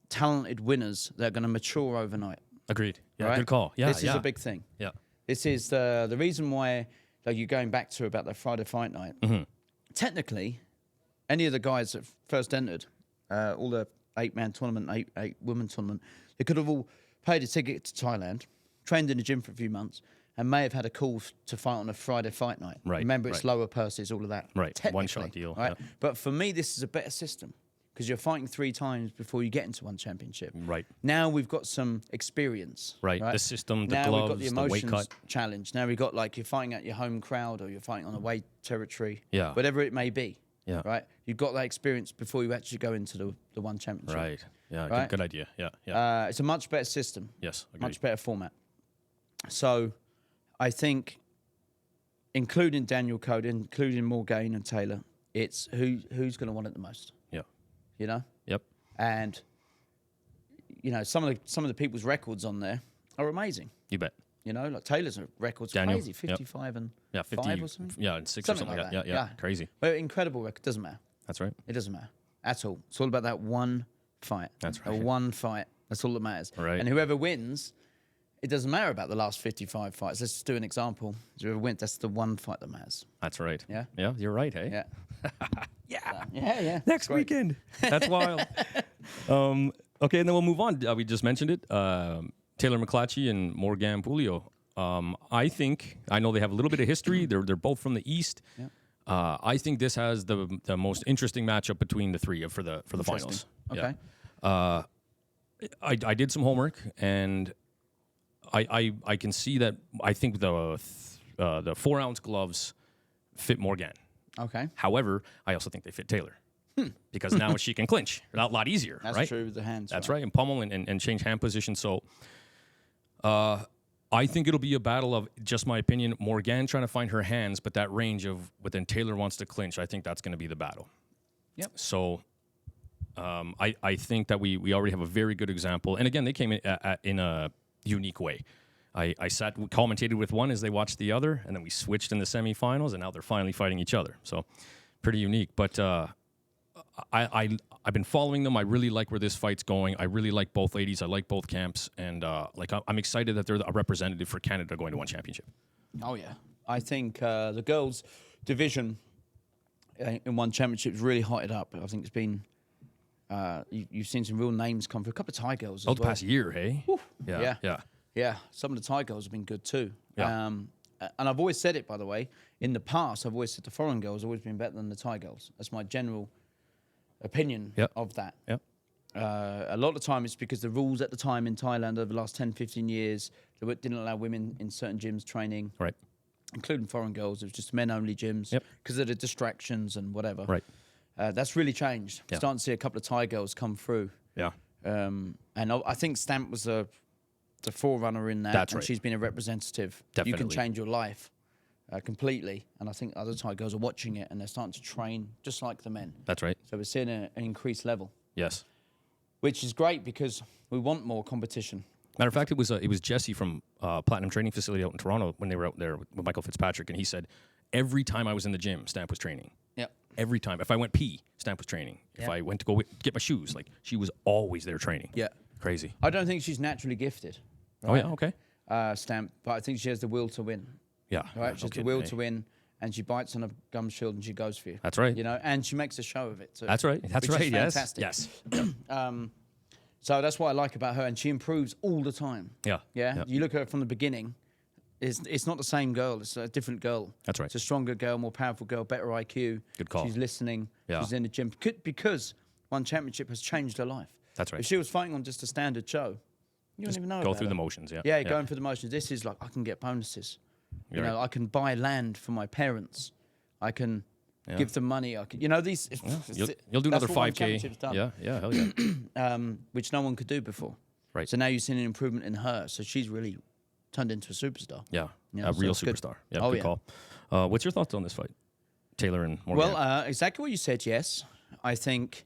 talented winners that are going to mature overnight. Agreed. Yeah, right? Good call. Yeah, This is a big thing. Yeah. This is the reason why, like you're going back to about the Friday fight night. Mm-hmm. Technically, any of the guys that first entered, all the 8-man tournament, 8-woman tournament, they could have all paid a ticket to Thailand, trained in the gym for a few months, and may have had a call to fight on a Friday fight night. Right. Remember, it's lower purses, all of that. Right. One-shot deal. Right. Yeah. But for me, this is a better system because you're fighting 3 times before you get into one championship. Right. Now we've got some experience. Right. The system, the now gloves, we've got the weight emotions cut. challenge. Now we've got like you're fighting at your home crowd or you're fighting on away territory. Yeah. Whatever it may be. Yeah. Right. You've got that experience before you actually go into the one championship. Right. Yeah. Right? Good idea. Yeah. Yeah. It's a much better system. Yes. Agreed. Much better format. So I think including Daniel Code, including Morgaine and Taylor, it's who's going to want it the most. Yeah. You know? Yep. And some of the people's records on there are amazing. You bet. Like Taylor's record's Daniel, crazy, 55 and 50, 5 or something. Yeah, and 6 Something or something like like that. that. Yeah. Crazy. Well, incredible record. Doesn't matter. That's right. It doesn't matter at all. It's all about that one fight. That's right. The one fight. That's all that matters. Right. And whoever wins, it doesn't matter about the last 55 fights. Let's just do an example. Whoever wins, that's the one fight that matters. That's right. Yeah? Yeah, you're right, hey? Yeah. Yeah. Yeah. Next weekend. That's wild. Okay, and then we'll move on. We just mentioned it. Taylor McClatchy and Morgan Pulio. I know they have a little bit of history. They're both from the East. Yeah. I think this has the most interesting matchup between the three for the finals. Okay. Yeah. I did some homework, and I can see that I think the 4-ounce gloves fit Morgan. Okay. However, I also think they fit Taylor. Because now she can clinch a lot easier, That's right? true with the hands. That's right, and pummel and change hand position. So I think it'll be a battle of, just my opinion, Morgan trying to find her hands, but that range of what then Taylor wants to clinch, I think that's going to be the battle. Yep. So I think that we already have a very good example. And again, they came in a unique way. I commentated with one as they watched the other, and then we switched in the semifinals, and now they're finally fighting each other. So pretty unique. But I've been following them. I really like where this fight's going. I really like both ladies. I like both camps, and I'm excited that they're a representative for Canada going to one championship. Oh yeah, I think the girls' division in one championship is really hotted up. I think it's been you've seen some real names come through. A couple of Thai girls. The past year, hey? Yeah. Some of the Thai girls have been good too. Yeah. And I've always said it, by the way. In the past, I've always said the foreign girls have always been better than the Thai girls. That's my general opinion of that. Yep. A lot of the time it's because the rules at the time in Thailand over the last 10, 15 years, they didn't allow women in certain gyms training, Right. including foreign girls. It was just men-only gyms because of the distractions and whatever. Right. That's really changed. Yeah. Starting to see a couple of Thai girls come through. Yeah. And I think Stamp was the forerunner in that. That's and right. she's been a representative. You can Definitely. change your life completely. And I think other Thai girls are watching it and they're starting to train just like the men. That's right. So we're seeing an increased level, Yes. which is great because we want more competition. Matter of fact, it was Jesse from Platinum Training Facility out in Toronto when they were out there with Michael Fitzpatrick, and he said every time I was in the gym, Stamp was training. Yep. Every time. If I went pee, Stamp was training. If I went to go get my shoes, like she was always there training. Yeah. Crazy. I don't think she's naturally gifted. Oh yeah. Okay. Stamp, but I think she has the will to win. Yeah. Right? She has the will to win, and she bites on a gum shield and she goes for you. That's right. You know, and she makes a show of it too. That's right. That's which right. is Yes. fantastic. Yes. So that's what I like about her, and she improves all the time. Yeah. Yeah. Yeah. You look at her from the beginning. It's not the same girl. It's a different girl. That's right. It's a stronger girl, more powerful girl, better IQ. Good call. She's listening. Yeah. She's in the gym because one championship has changed her life. That's right. If she was fighting on just a standard show, you don't even know. Go about through her. the motions. Yeah. Yeah, going through the motions. This is like I can get bonuses. You're You know, right. I can buy land for my parents. I can give them money. I can, these. You'll do that's another what one 5K. championship's done. Yeah. Yeah. Hell yeah. Which no one could do before. Right. So now you've seen an improvement in her. So she's really turned into a superstar. Yeah. Yeah, A so real it's good. superstar. Yeah. Oh, Good yeah. call. What's your thoughts on this fight, Taylor and Morgan? Well, exactly what you said. Yes, I think.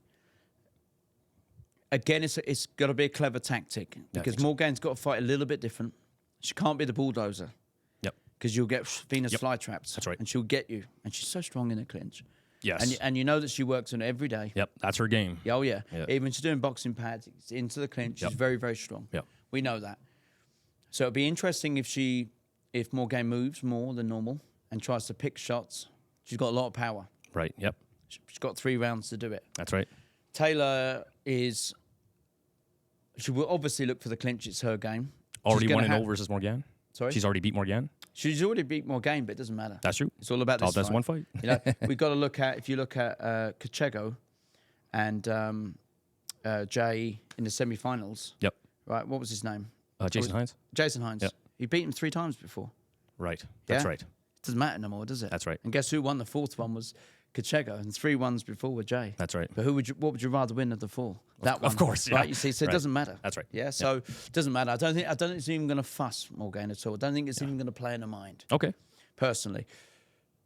Again, it's got to be a clever tactic because Morgan's got to fight a little bit different. She can't be the bulldozer. Yep. Because you'll get Venus flytraps. That's right. And she'll get you. And she's so strong in the clinch. Yes. And you know that she works on it every day. Yep. That's her game. Oh, yeah. Yeah. Even when she's doing boxing pads, it's into the clinch. She's very, very strong. Yep. We know that. So it'd be interesting if Morgan moves more than normal and tries to pick shots. She's got a lot of power. Right. Yep. She's got 3 rounds to do it. That's right. Taylor she will obviously look for the clinch. It's her game. Already 1-0 versus Morgan. Sorry? She's already beat Morgan. She's already beat Morgan, but it doesn't matter. That's true. It's all about this That's fight. one fight. You know, we've got to look at, if you look at Kachego and Jay in the semi-finals. Yep. Right, what was his name? Jason Hines. Jason Hines. Yep. He beat him 3 times before. Right. That's Yeah? right. It doesn't matter no more, does it? That's right. And guess who won the 4th one was Kachego, and 3 ones before were Jay. That's right. But what would you rather win of the 4? That one. Of course, yeah. Right, you see, so it Right. doesn't matter. That's right. Yeah, so it doesn't matter. I don't think it's even going to fuss Morgan at all. I don't think it's even going to play in her mind. Okay. Personally,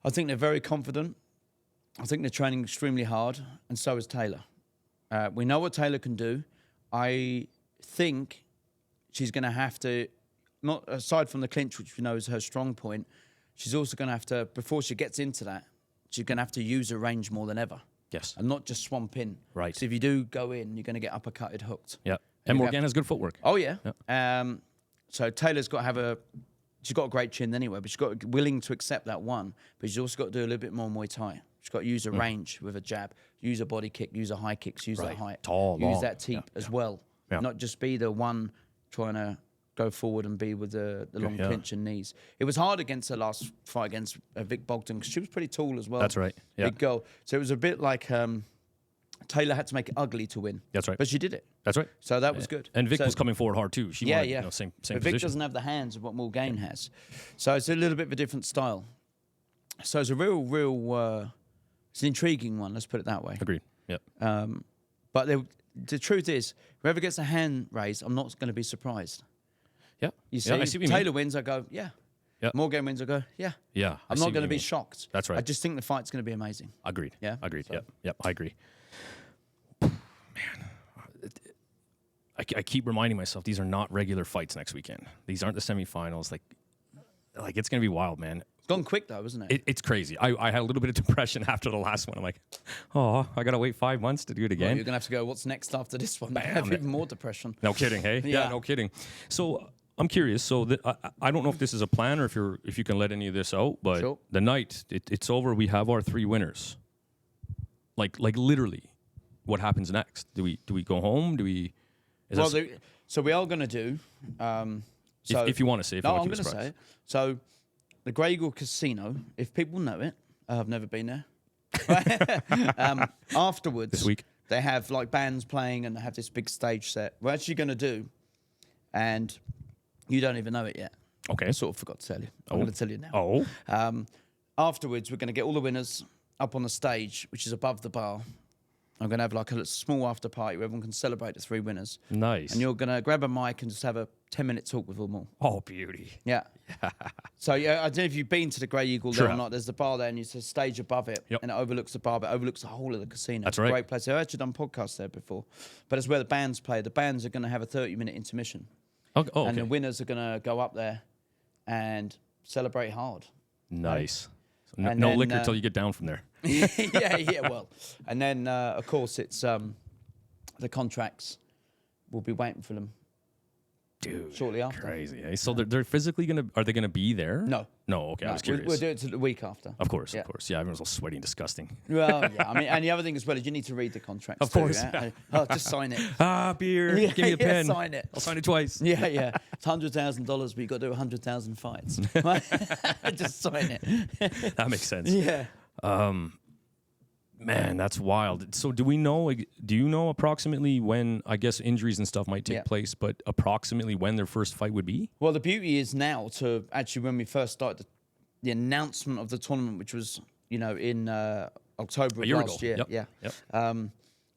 I think they're very confident. I think they're training extremely hard, and so is Taylor. We know what Taylor can do. I think she's going to have to, not aside from the clinch, which we know is her strong point, she's also going to have to, before she gets into that, she's going to have to use her range more than ever. Yes. And not just swamp in. Right. So if you do go in, you're going to get uppercutted, hooked. Yeah. And Morgan has good footwork. Oh, yeah. So Taylor's got to have she's got a great chin anyway, but she's got willing to accept that one, but she's also got to do a little bit more Muay Thai. She's got to use her range with a jab, use a body kick, use her high kicks, use that height. Tall, use long. that teep as well. Yeah. not just be the one trying to go forward and be with the long clinch and knees. It was hard against the last fight against Vic Bogdan because she was pretty tall as well. That's right. Yeah. Big girl. So it was a bit like Taylor had to make it ugly to win. That's right. But she did it. That's right. So that was good. And Vic was coming forward hard too. She wanted, same but Vic position. doesn't have the hands of what Morgaine has. So it's a little bit of a different style. So it's a real, it's an intriguing one, let's put it that way. Agreed. Yep. But the truth is, whoever gets a hand raised, I'm not going to be surprised. Yeah. You see, I see what you Taylor mean. wins, I go, yeah. Yeah. Morgaine wins, I go, yeah. Yeah. I'm not going to be shocked. That's right. I just think the fight's going to be amazing. Agreed. Yeah. Agreed. So. Yep. I agree. Man, I keep reminding myself these are not regular fights next weekend. These aren't the semifinals. Like it's going to be wild, man. It's gone quick though, isn't it? It's crazy. I had a little bit of depression after the last one. I'm like, oh, I got to wait 5 months to do it again. Well, you're going to have to go, what's next after this one? Have even more depression. No kidding, hey? Yeah, no kidding. So I'm curious. So I don't know if this is a plan or if you can let any of this out, but Sure. the night it's over, we have our 3 winners. Like literally, what happens next? Do we go home? Do we? So we are going to do. So if you want to say, I'm going to say it. So the Grey Eagle Casino, if people know it, I've never been there. Afterwards, This week. they have like bands playing and they have this big stage set. We're actually going to do, and you don't even know it yet. Okay. I sort of forgot to tell you. I'm going to tell you now. Oh. Afterwards, we're going to get all the winners up on the stage, which is above the bar. I'm going to have like a small after party where everyone can celebrate the 3 winners. Nice. And you're going to grab a mic and just have a 10-minute talk with them all. Oh, beauty. Yeah. So yeah, I don't know if you've been to the Grey Eagle there or not. There's the bar there and there's a stage above it. Yep. And it overlooks the bar, but it overlooks the whole of the casino. That's It's right. a great place. I've actually done podcasts there before. But it's where the bands play. The bands are going to have a 30-minute intermission. Okay. Oh, And okay. the winners are going to go up there and celebrate hard. Nice. So And no then, liquor till you get down from there. yeah, well. And then, of course, it's the contracts. We'll be waiting for them. Dude, shortly after. Crazy. Eh? So they're physically are they gonna be there? No. No. Okay, I was curious. We'll do it the week after. Of course. Yeah. Yeah, everyone's all sweaty and disgusting. Well, yeah. I mean, and the other thing as well is you need to read the contracts. Of course. Too, yeah? Oh, just sign it. Beer. Yeah, Give me a pen. sign it. I'll sign it twice. Yeah. It's $100,000, but you got to do 100,000 fights. Just sign it. That makes sense. Yeah. Man, that's wild. So do you know approximately when, I guess injuries and stuff might take place, but approximately when their first fight would be? Well, the beauty is now to actually when we first started the announcement of the tournament, which was, in October of last year. Yep. Yeah.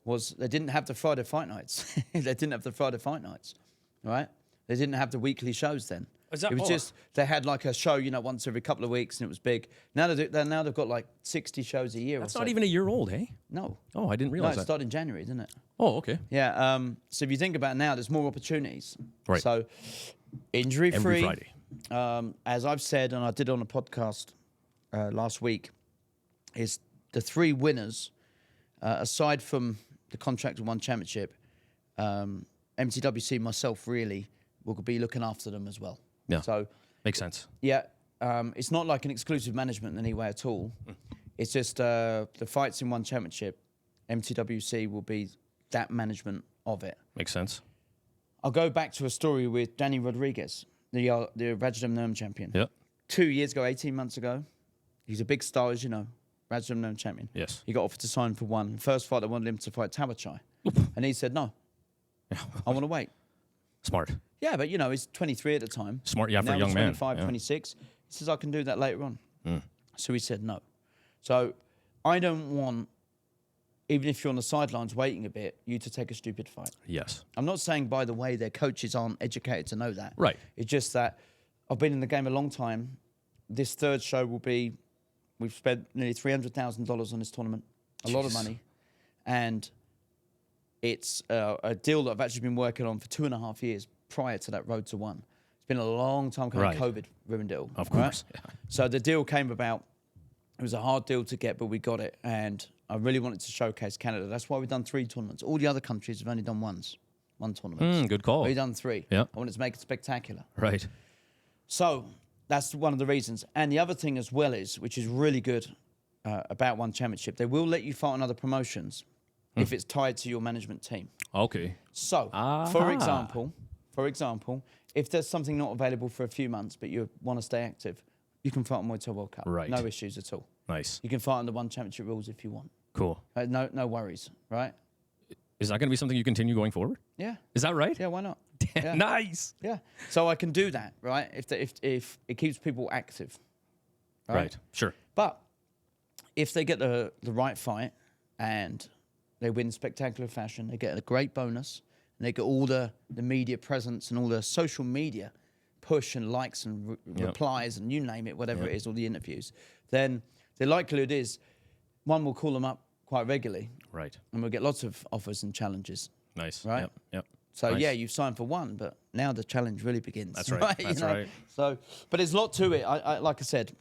Was they didn't have the Friday fight nights. They didn't have the Friday fight nights, right? They didn't have the weekly shows then. Is that it was just they had like a show, once every couple of weeks, and it was big. Now they've got like 60 shows a year. That's or so. not even a year old, eh? No. Oh, I didn't No, realize it that. started in January, didn't it? Oh, okay. Yeah. So if you think about it now, there's more opportunities. Right. So injury Every free. Friday. As I've said, and I did on a podcast last week, is the 3 winners, aside from the contracted one championship, MTWC, myself, really, will be looking after them as well. Yeah. So makes sense. yeah, it's not like an exclusive management in any way at all. It's just the fights in one championship, MTWC will be that management of it. Makes sense. I'll go back to a story with Danny Rodriguez, the Rodtang Nurm champion. Yeah. 2 years ago, 18 months ago, he's a big star, as you know, Rodtang Nurm champion. Yes. He got offered to sign for one. First fight, they wanted him to fight Tawachai. And he said, no, I want to wait. Smart. Yeah, but, he's 23 at the time. Smart, yeah, for now a young he's man. 25, Yeah. 26. He says, I can do that later on. So he said no. So I don't want, even if you're on the sidelines waiting a bit, you to take a stupid fight. Yes. I'm not saying, by the way, their coaches aren't educated to know that. Right. It's just that I've been in the game a long time. This third show will be, we've spent nearly $300,000 on this tournament. A lot of money. And it's a deal that I've actually been working on for 2.5 years prior to that road to one. It's been a long time coming. Right. COVID ruined it all. Of course. Right? Yeah. So the deal came about. It was a hard deal to get, but we got it. And I really wanted to showcase Canada. That's why we've done 3 tournaments. All the other countries have only done one tournament. Good call. We've done 3. Yeah. I wanted to make it spectacular. Right. So that's one of the reasons. And the other thing as well is, which is really good about one championship, they will let you fight on other promotions if it's tied to your management team. Okay. So, for example, if there's something not available for a few months, but you want to stay active, you can fight on Muay Thai World Cup. Right. No issues at all. Nice. You can fight under one championship rules if you want. Cool. No worries, right? Is that going to be something you continue going forward? Yeah. Is that right? Yeah, why not? Yeah. Nice. Yeah. So I can do that, right? If it keeps people active. Right. Sure. But if they get the right fight and they win in spectacular fashion, they get a great bonus, and they get all the media presence and all the social media push and likes and replies and you name it, whatever it is, all the interviews, then the likelihood is one will call them up quite regularly. Right. And we'll get lots of offers and challenges. Nice. Right? Yep. So, nice. yeah, you've signed for one, but now the challenge really begins. That's right. That's right. So, but there's a lot to it. I like I said,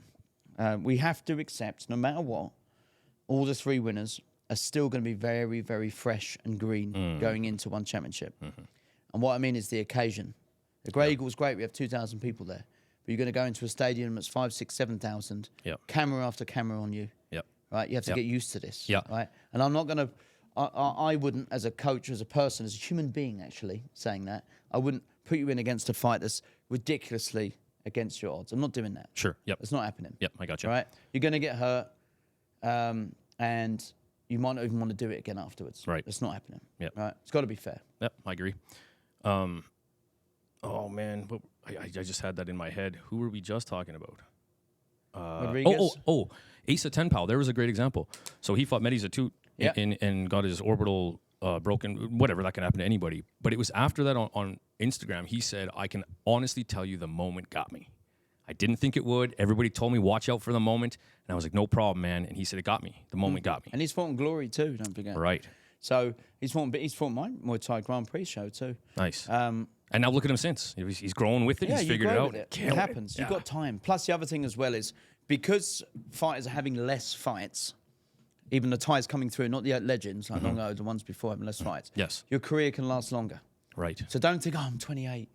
we have to accept, no matter what, all the three winners are still going to be very, very fresh and green going into one championship. And what I mean is the occasion. The Grey Eagle's great. We have 2,000 people there. But you're going to go into a stadium that's 5,000, 6,000, 7,000. Camera after camera on you. Right? You have to get used to this. Right? And I'm not going to... I wouldn't, as a coach, as a person, as a human being, actually, saying that, I wouldn't put you in against a fight that's ridiculously against your odds. I'm not doing that. Sure. Yep. It's not happening. Yep. I got you. Right? You're going to get hurt, and you might not even want to do it again afterwards. Right. It's not happening. Yep. Right? It's got to be fair. Yep. I agree. Oh man, I just had that in my head. Who were we just talking about? Rodriguez? Asa Tenpal. There was a great example. So he fought Mehdi Zatout and got his orbital broken. Whatever, that can happen to anybody. But it was after that on Instagram, he said, I can honestly tell you the moment got me. I didn't think it would. Everybody told me, watch out for the moment. And I was like, no problem, man. And he said, it got me. The moment got me. And he's fought in Glory too, don't forget. Right. So he's fought my Muay Thai Grand Prix show too. Nice. And now look at him since. He's grown with it. Yeah, he's figured it out. It happens. You've got time. Plus the other thing as well is because fighters are having less fights, even the Thais coming through, not the legends like Nong-O, the ones before having less fights. Yes. Your career can last longer. Right. So don't think, I'm 28.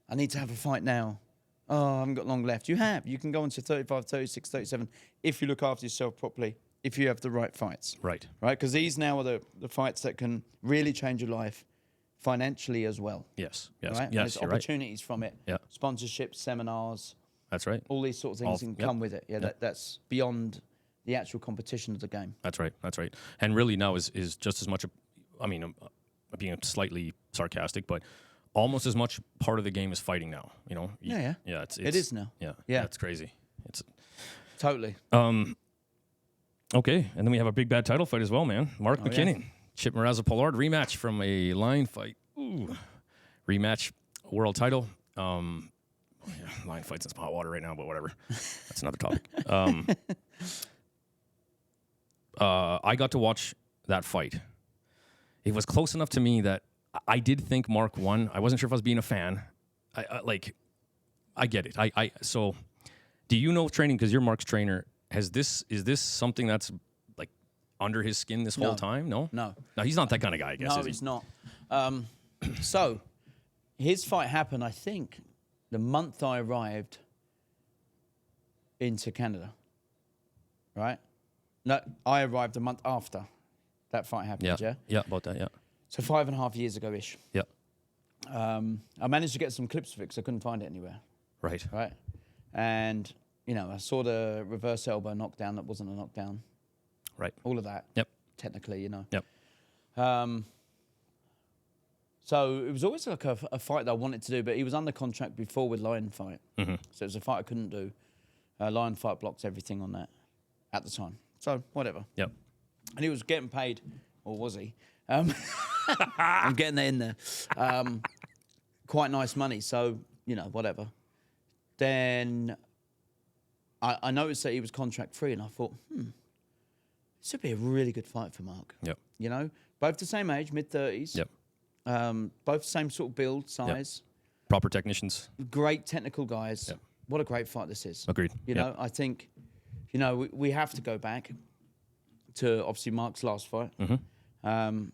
I need to have a fight now. Oh, I haven't got long left. You have. You can go on to 35, 36, 37 if you look after yourself properly, if you have the right fights. Right. Right? Because these now are the fights that can really change your life financially as well. Yes. Right? Yes. And there's opportunities from it. Yeah. Sponsorships, seminars. That's right. All these sorts of things can come with it. Yeah, that's beyond the actual competition of the game. That's right. That's right. And really now is just as much, I'm being slightly sarcastic, but almost as much part of the game as fighting now, you know? Yeah. It is now. Yeah. It's crazy. It's totally. Okay. And then we have a big bad title fight as well, man. Mark McKinnon, Chip Moraza-Pollard rematch from a line fight. Ooh. Rematch world title. Line fights in hot water right now, but whatever. That's another topic. I got to watch that fight. It was close enough to me that I did think Mark won. I wasn't sure if I was being a fan. I get it. So, do you know training, because you're Mark's trainer? Is this something that's like under his skin this whole time? No, he's not that kind of guy. I guess. No, he's not. So, his fight happened, I think, the month I arrived into Canada. Right? No, I arrived a month after that fight happened. Yeah, about that. Yeah. So 5.5 years ago-ish. Yeah. I managed to get some clips of it because I couldn't find it anywhere. Right. And, I saw the reverse elbow knockdown that wasn't a knockdown. Right. All of that. Yep. Technically, Yep. So it was always like a fight that I wanted to do, but he was under contract before with Lion Fight. Mm-hmm. So it was a fight I couldn't do. Lion Fight blocked everything on that at the time. So, whatever. Yep. And he was getting paid, or was he? I'm getting in there. Quite nice money, so, whatever. Then I noticed that he was contract free, and I thought, this would be a really good fight for Mark. Yep. Both the same age, mid-30s. Yep. Both the same sort of build, size. Yep. Proper technicians. Great technical guys. Yep. What a great fight this is. Agreed. I think, we have to go back to, obviously, Mark's last fight. Mm-hmm.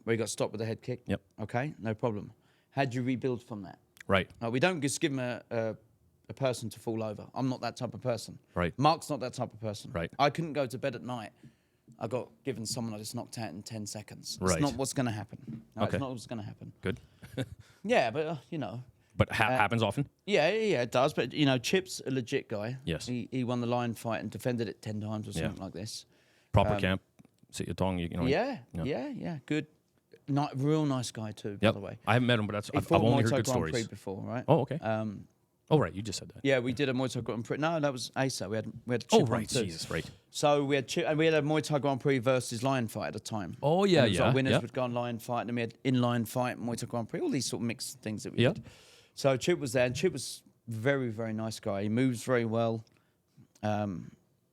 Where he got stopped with a head kick. Yep. Okay, no problem. How'd you rebuild from that? Right. We don't just give him a person to fall over. I'm not that type of person. Right. Mark's not that type of person. Right. I couldn't go to bed at night I got given someone I just knocked out in 10 seconds. Right. It's not what's going to happen. No, Okay. It's not what's going to happen. Good. Yeah, but, you know. But happens often? Yeah, it does. But, you know, Chip's a legit guy. Yes. He won the lion fight and defended it 10 times or something like this. Proper camp. Sit your tongue. You know. Yeah. Good. Real nice guy, too, by the way. I haven't met him, but I've fought only Muay heard Thai good Grand stories. Prix before, right? Oh, okay. Oh, right. You just said that. Yeah, we did a Muay Thai Grand Prix. No, that was ASA. We had Chip Oh, on right. too. Jesus, right. So we had Chip, and we had a Muay Thai Grand Prix versus lion fight at a time. Oh, yeah, and it was like winners yeah. would go on lion fight, and then we had in-line fight, Muay Thai Grand Prix, all these sort of mixed things that we Yeah. did. So Chip was there, and Chip was very, very nice guy. He moves very well.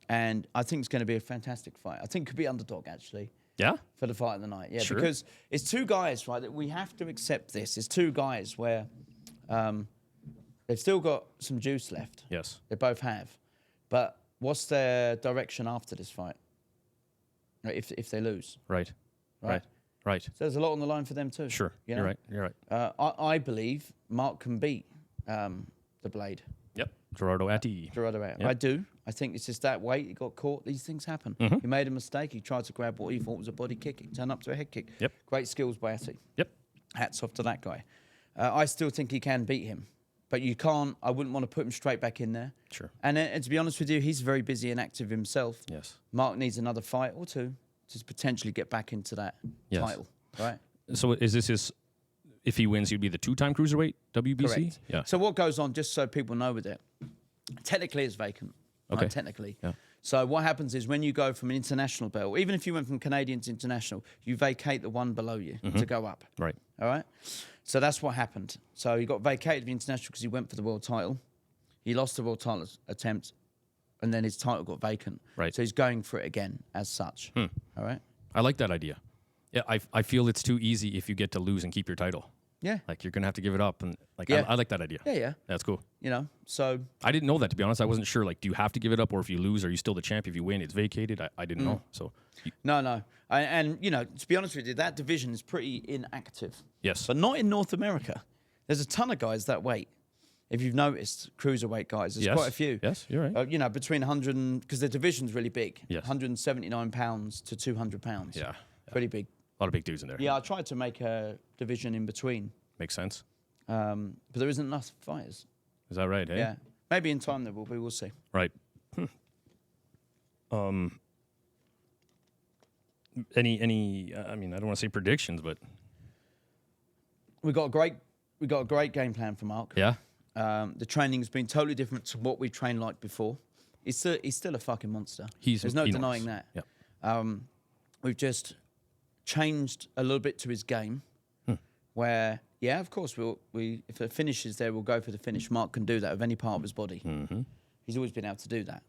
And I think it's going to be a fantastic fight. I think it could be underdog, actually. Yeah? For the fight of the night, yeah, Sure. because it's two guys, right? That we have to accept this. It's two guys where they've still got some juice left. Yes. They both have, but what's their direction after this fight? Right, if they lose, Right. right? Right. So there's a lot on the line for them too. Sure. you You're know? right. You're right. I believe Mark can beat the Blade. Yep. Gerardo Atti. Gerardo out. Yep. I do. I think it's just that weight. He got caught. These things happen. He made a mistake. He tried to grab what he thought was a body kick. It turned up to a head kick. Yep. Great skills by Atti. Yep. Hats off to that guy. I still think he can beat him. But you can't, I wouldn't want to put him straight back in there. Sure. And to be honest with you, he's very busy and active himself. Yes. Mark needs another fight or two to potentially get back into that Yes. title, right? So is this his, if he wins, he'd be the 2-time cruiserweight WBC? Correct. Yeah. So what goes on, just so people know with it, technically it's vacant. Okay. Right, technically. Yeah. So what happens is when you go from an international belt, even if you went from Canadian to international, you vacate the one below you to go up. Right. All right? So that's what happened. So he got vacated the international because he went for the world title. He lost the world title attempt, and then his title got vacant. Right. So he's going for it again as such. All right? I like that idea. Yeah, I feel it's too easy if you get to lose and keep your title. Yeah. Like, you're going to have to give it up. And like, Yeah. I like that idea. Yeah. That's cool. You know, so I didn't know that, to be honest. I wasn't sure. Like, do you have to give it up? Or if you lose, are you still the champ? If you win, it's vacated. I didn't know. So, no. And, you know, to be honest with you, that division is pretty inactive. yes. But not in North America. There's a ton of guys that weight. If you've noticed, cruiserweight guys, there's Yes. quite a few. Yes, you're right. You know, between 100 and, because the division's really big. Yes. 179 pounds to 200 pounds. Yeah. Pretty big. A lot of big dudes in there. Yeah, I tried to make a division in between, Makes sense. but there isn't enough fighters. Is that right? Eh? Yeah. Maybe in time there will be, we'll see. Right. Any? I mean, I don't want to say predictions, but We got a great game plan for Mark. yeah. The training's been totally different to what we trained like before. He's still a fucking monster. There's no enormous. denying that. Yeah. We've just changed a little bit to his game, where of course we if the finish is there, we'll go for the finish. Mark can do that with any part of his body. He's always been able to do that.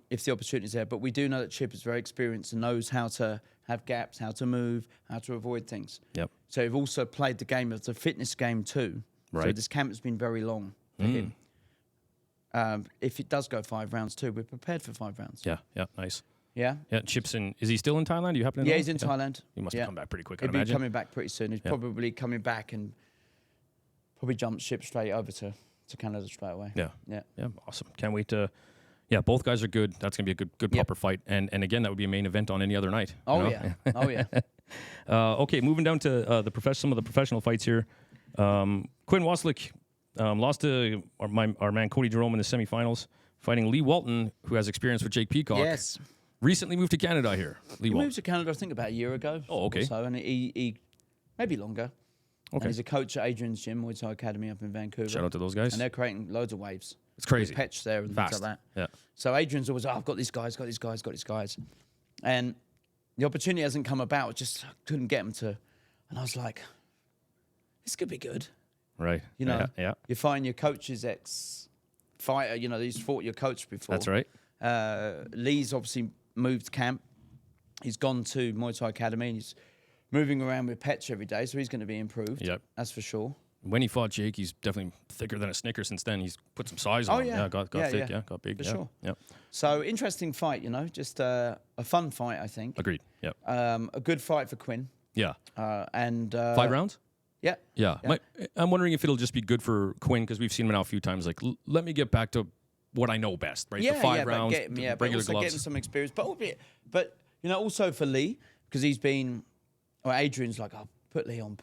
If the opportunity is there, but we do know that Chip is very experienced and knows how to have gaps, how to move, how to avoid things. Yep. So we've also played the game of the fitness game too. So Right. this camp has been very long for him. If it does go 5 rounds too, we're prepared for 5 rounds. Yeah. Yeah. Nice. Yeah. Yeah. Chip's in. Is he still in Thailand? Do you happen to know? Yeah, he's in Thailand. He must have come back pretty quick. I He'll be imagine. coming back pretty soon. He's probably coming back and probably jump ship straight over to Canada straight away. Yeah. Yeah. Yeah. Awesome. Can't wait to. Yeah, both guys are good. That's gonna be a good proper fight. And again, that would be a main event on any other night. Oh you know? yeah. Oh yeah. Okay, moving down to some of the professional fights here. Quinn Waslick lost to our man Cody Jerome in the semifinals, fighting Lee Walton, who has experience with Jake Peacock. Yes. Recently moved to Canada here. Lee He Walton. moved to Canada, I think, about a year ago. Oh, okay. Or so, and he maybe longer. Okay. And he's a coach at Adrian's Gym, Muay Thai Academy up in Vancouver. Shout out to those guys. And they're creating loads of waves. It's crazy. With Petch there and Fast. things like that. Yeah. So Adrian's always, I've got these guys. And the opportunity hasn't come about. Just couldn't get him to. And I was like, this could be good. Right. You know, Yeah. you find your coach's ex-fighter, you know, he's fought your coach before. That's right. Lee's obviously moved camp. He's gone to Muay Thai Academy and he's moving around with Petch every day, so he's going to be improved. Yep. That's for sure. When he fought Jake, he's definitely thicker than a Snicker since then. He's put some size on him. yeah. Got Yeah, thick. yeah. Got big. For yeah. sure. Yep. So interesting fight, you know, just a fun fight, I think. Agreed. Yep. A good fight for Quinn. Yeah. And 5 rounds? Yeah. Yeah. I'm wondering if it'll just be good for Quinn because we've seen him now a few times. Like, let me get back to what I know best, right? Yeah, the 5 yeah, rounds, but regular but also gloves. getting some experience. But you know, also for Lee, because he's been, or Adrian's like, oh, put Lee on.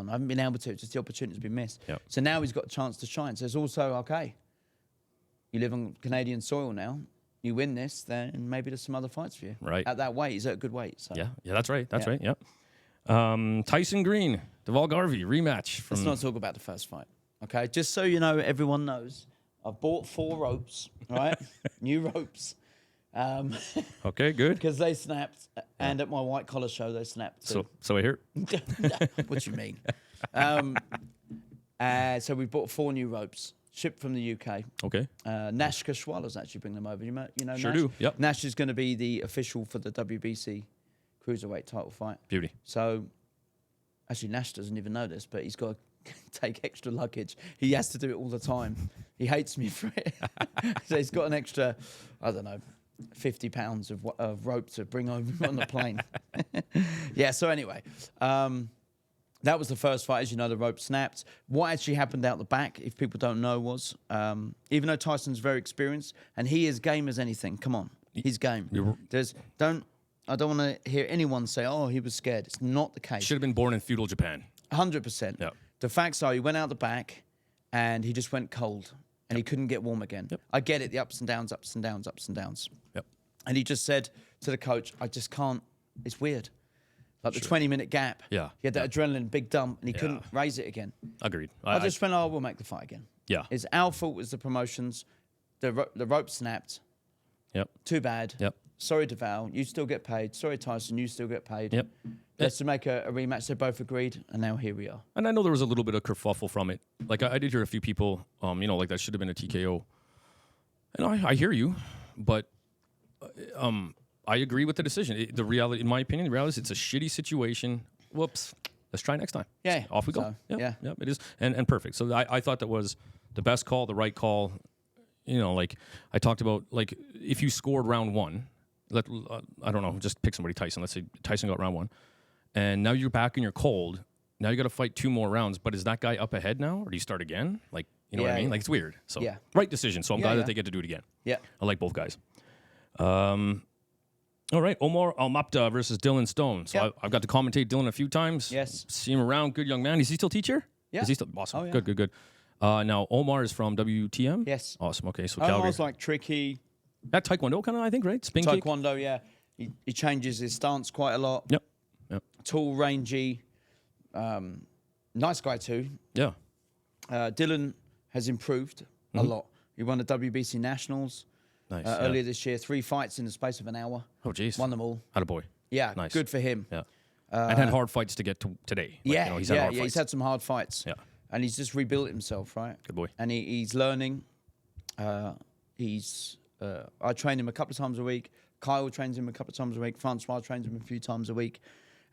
I haven't been able to, just the opportunity's been missed. Yep. So now he's got a chance to shine. So it's also, okay, you live on Canadian soil now, you win this, then maybe there's some other fights for you. Right. At that weight, he's at a good weight. So. Yeah, that's right. That's right, yeah. Tyson Green, Deval Garvey, rematch. Let's not talk about the first fight, okay? Just so you know, everyone knows, I've bought 4 ropes, right? New ropes. Okay, good. Because they snapped, and at my white collar show, they snapped too. So I hear. What you mean? So we bought 4 new ropes, shipped from the UK. Okay. Nash Kashwala's actually bring them over. You know Sure Nash? do, yep. Nash is going to be the official for the WBC cruiserweight title fight. Beauty. So, actually, Nash doesn't even know this, but he's got to take extra luggage. He has to do it all the time. He hates me for it. So he's got an extra, I don't know, 50 pounds of rope to bring over on the plane. Yeah, so anyway, that was the first fight. As you know, the rope snapped. What actually happened out the back, if people don't know, was even though Tyson's very experienced, and he is game as anything, come on, he's game. I don't want to hear anyone say, oh, he was scared. It's not the case. Should have been born in feudal Japan. 100%. Yep. The facts are he went out the back and he just went cold and he couldn't get warm again. Yep. I get it, the ups and downs, ups and downs, ups and downs. Yep. And he just said to the coach, I just can't, it's weird. Like the 20-minute gap. Yeah. He had that adrenaline, big dump, and he couldn't raise it again. Agreed. I just went, oh, we'll make the fight again. Yeah. It's our fault was the promotions. The rope snapped. Yep. Too bad. Yep. Sorry, Deval, you still get paid. Sorry, Tyson, you still get paid. Yep. Let's to make a rematch. They both agreed, and now here we are. And I know there was a little bit of kerfuffle from it. Like I did hear a few people, like that should have been a TKO. And I hear you, but I agree with the decision. The reality, in my opinion, the reality is it's a shitty situation. Whoops. Let's try next time. Yeah. Off we go. So, Yeah, it is. And perfect. So I thought that was the best call, the right call. You know, like I talked about, like if you scored round 1, I don't know, just pick somebody, Tyson. Let's say Tyson got round 1. And now you're back and you're cold. Now you got to fight 2 more rounds. But is that guy up ahead now? Or do you start again? Like, you know what I mean? Like, it's weird. So, right decision. So I'm glad that they get to do it again. Yeah. I like both guys. All right. Omar Almapta versus Dylan Stone. So I've got to commentate Dylan a few times. Yes. See him around. Good young man. Is he still teacher? Yeah. Is he still awesome? Oh, yeah. Good. Now, Omar is from WTM? Yes. Awesome. Okay. So Calgary. Omar's like tricky. That Taekwondo kind of, I think, right? Spin kick? Taekwondo, yeah. He changes his stance quite a lot. Yep. Tall, rangy. Nice guy too. Yeah. Dylan has improved a lot. He won the WBC Nationals earlier this year. 3 fights in the space of an hour. Oh, geez. Won them all. Attaboy. Yeah, Nice. good for him. Yeah. And had hard fights to get to today. Like, he's had hard fights. He's had some hard fights. Yeah. And he's just rebuilt himself, right? Good boy. And he's learning. I train him a couple of times a week. Kyle trains him a couple of times a week. Francois trains him a few times a week.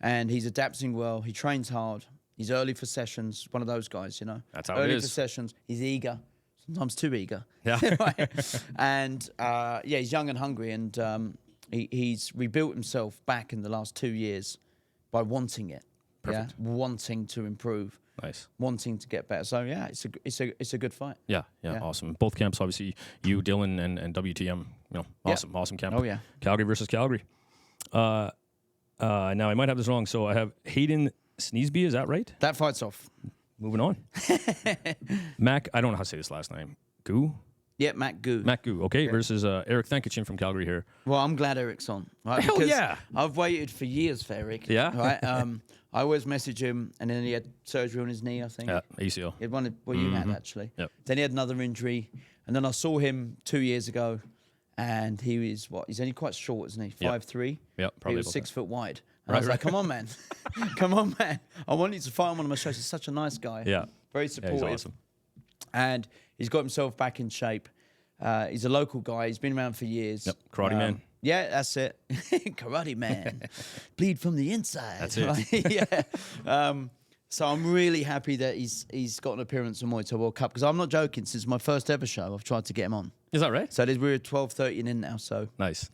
And he's adapting well. He trains hard. He's early for sessions. One of those guys, you know. That's how early it is. for sessions. He's eager. Sometimes too eager. Yeah. And, he's young and hungry. And he's rebuilt himself back in the last 2 years by wanting it. Perfect. Yeah? Wanting to improve. Nice. Wanting to get better. So, yeah, it's a good fight. Yeah, awesome. Both camps, obviously, you, Dylan, and WTM. Awesome camp. Oh, yeah. Calgary versus Calgary. Now, I might have this wrong. So I have Hayden Sneesby. Is that right? That fight's off. Moving on. Mac, I don't know how to say this last name. Goo? Yeah, Matt Goo. Mac Goo, okay, versus Eric Thankachin from Calgary here. Well, I'm glad Eric's on. Right? Hell because yeah. I've waited for years for Eric. Yeah? Right? I always message him, and then he had surgery on his knee, I think. Yeah, ACL. He had one, you had, actually. Yep. Then he had another injury, and then I saw him 2 years ago, and he was, he's only quite short, isn't he? 5'3"? Yep, probably He was about 6 that. foot wide. And I was like, come on, man. Come on, man. I want you to fight on one of my shows. He's such a nice guy. Yeah. Very Yeah, supportive. he's awesome. And he's got himself back in shape. He's a local guy. He's been around for years. Yep, karate man. Yeah, that's it. Karate man. Bleed from the inside. That's it. Right? Yeah. So I'm really happy that he's got an appearance on Muay Thai World Cup, because I'm not joking. Since my first ever show, I've tried to get him on. Is that right? So we're 12:30 in now. So Nice.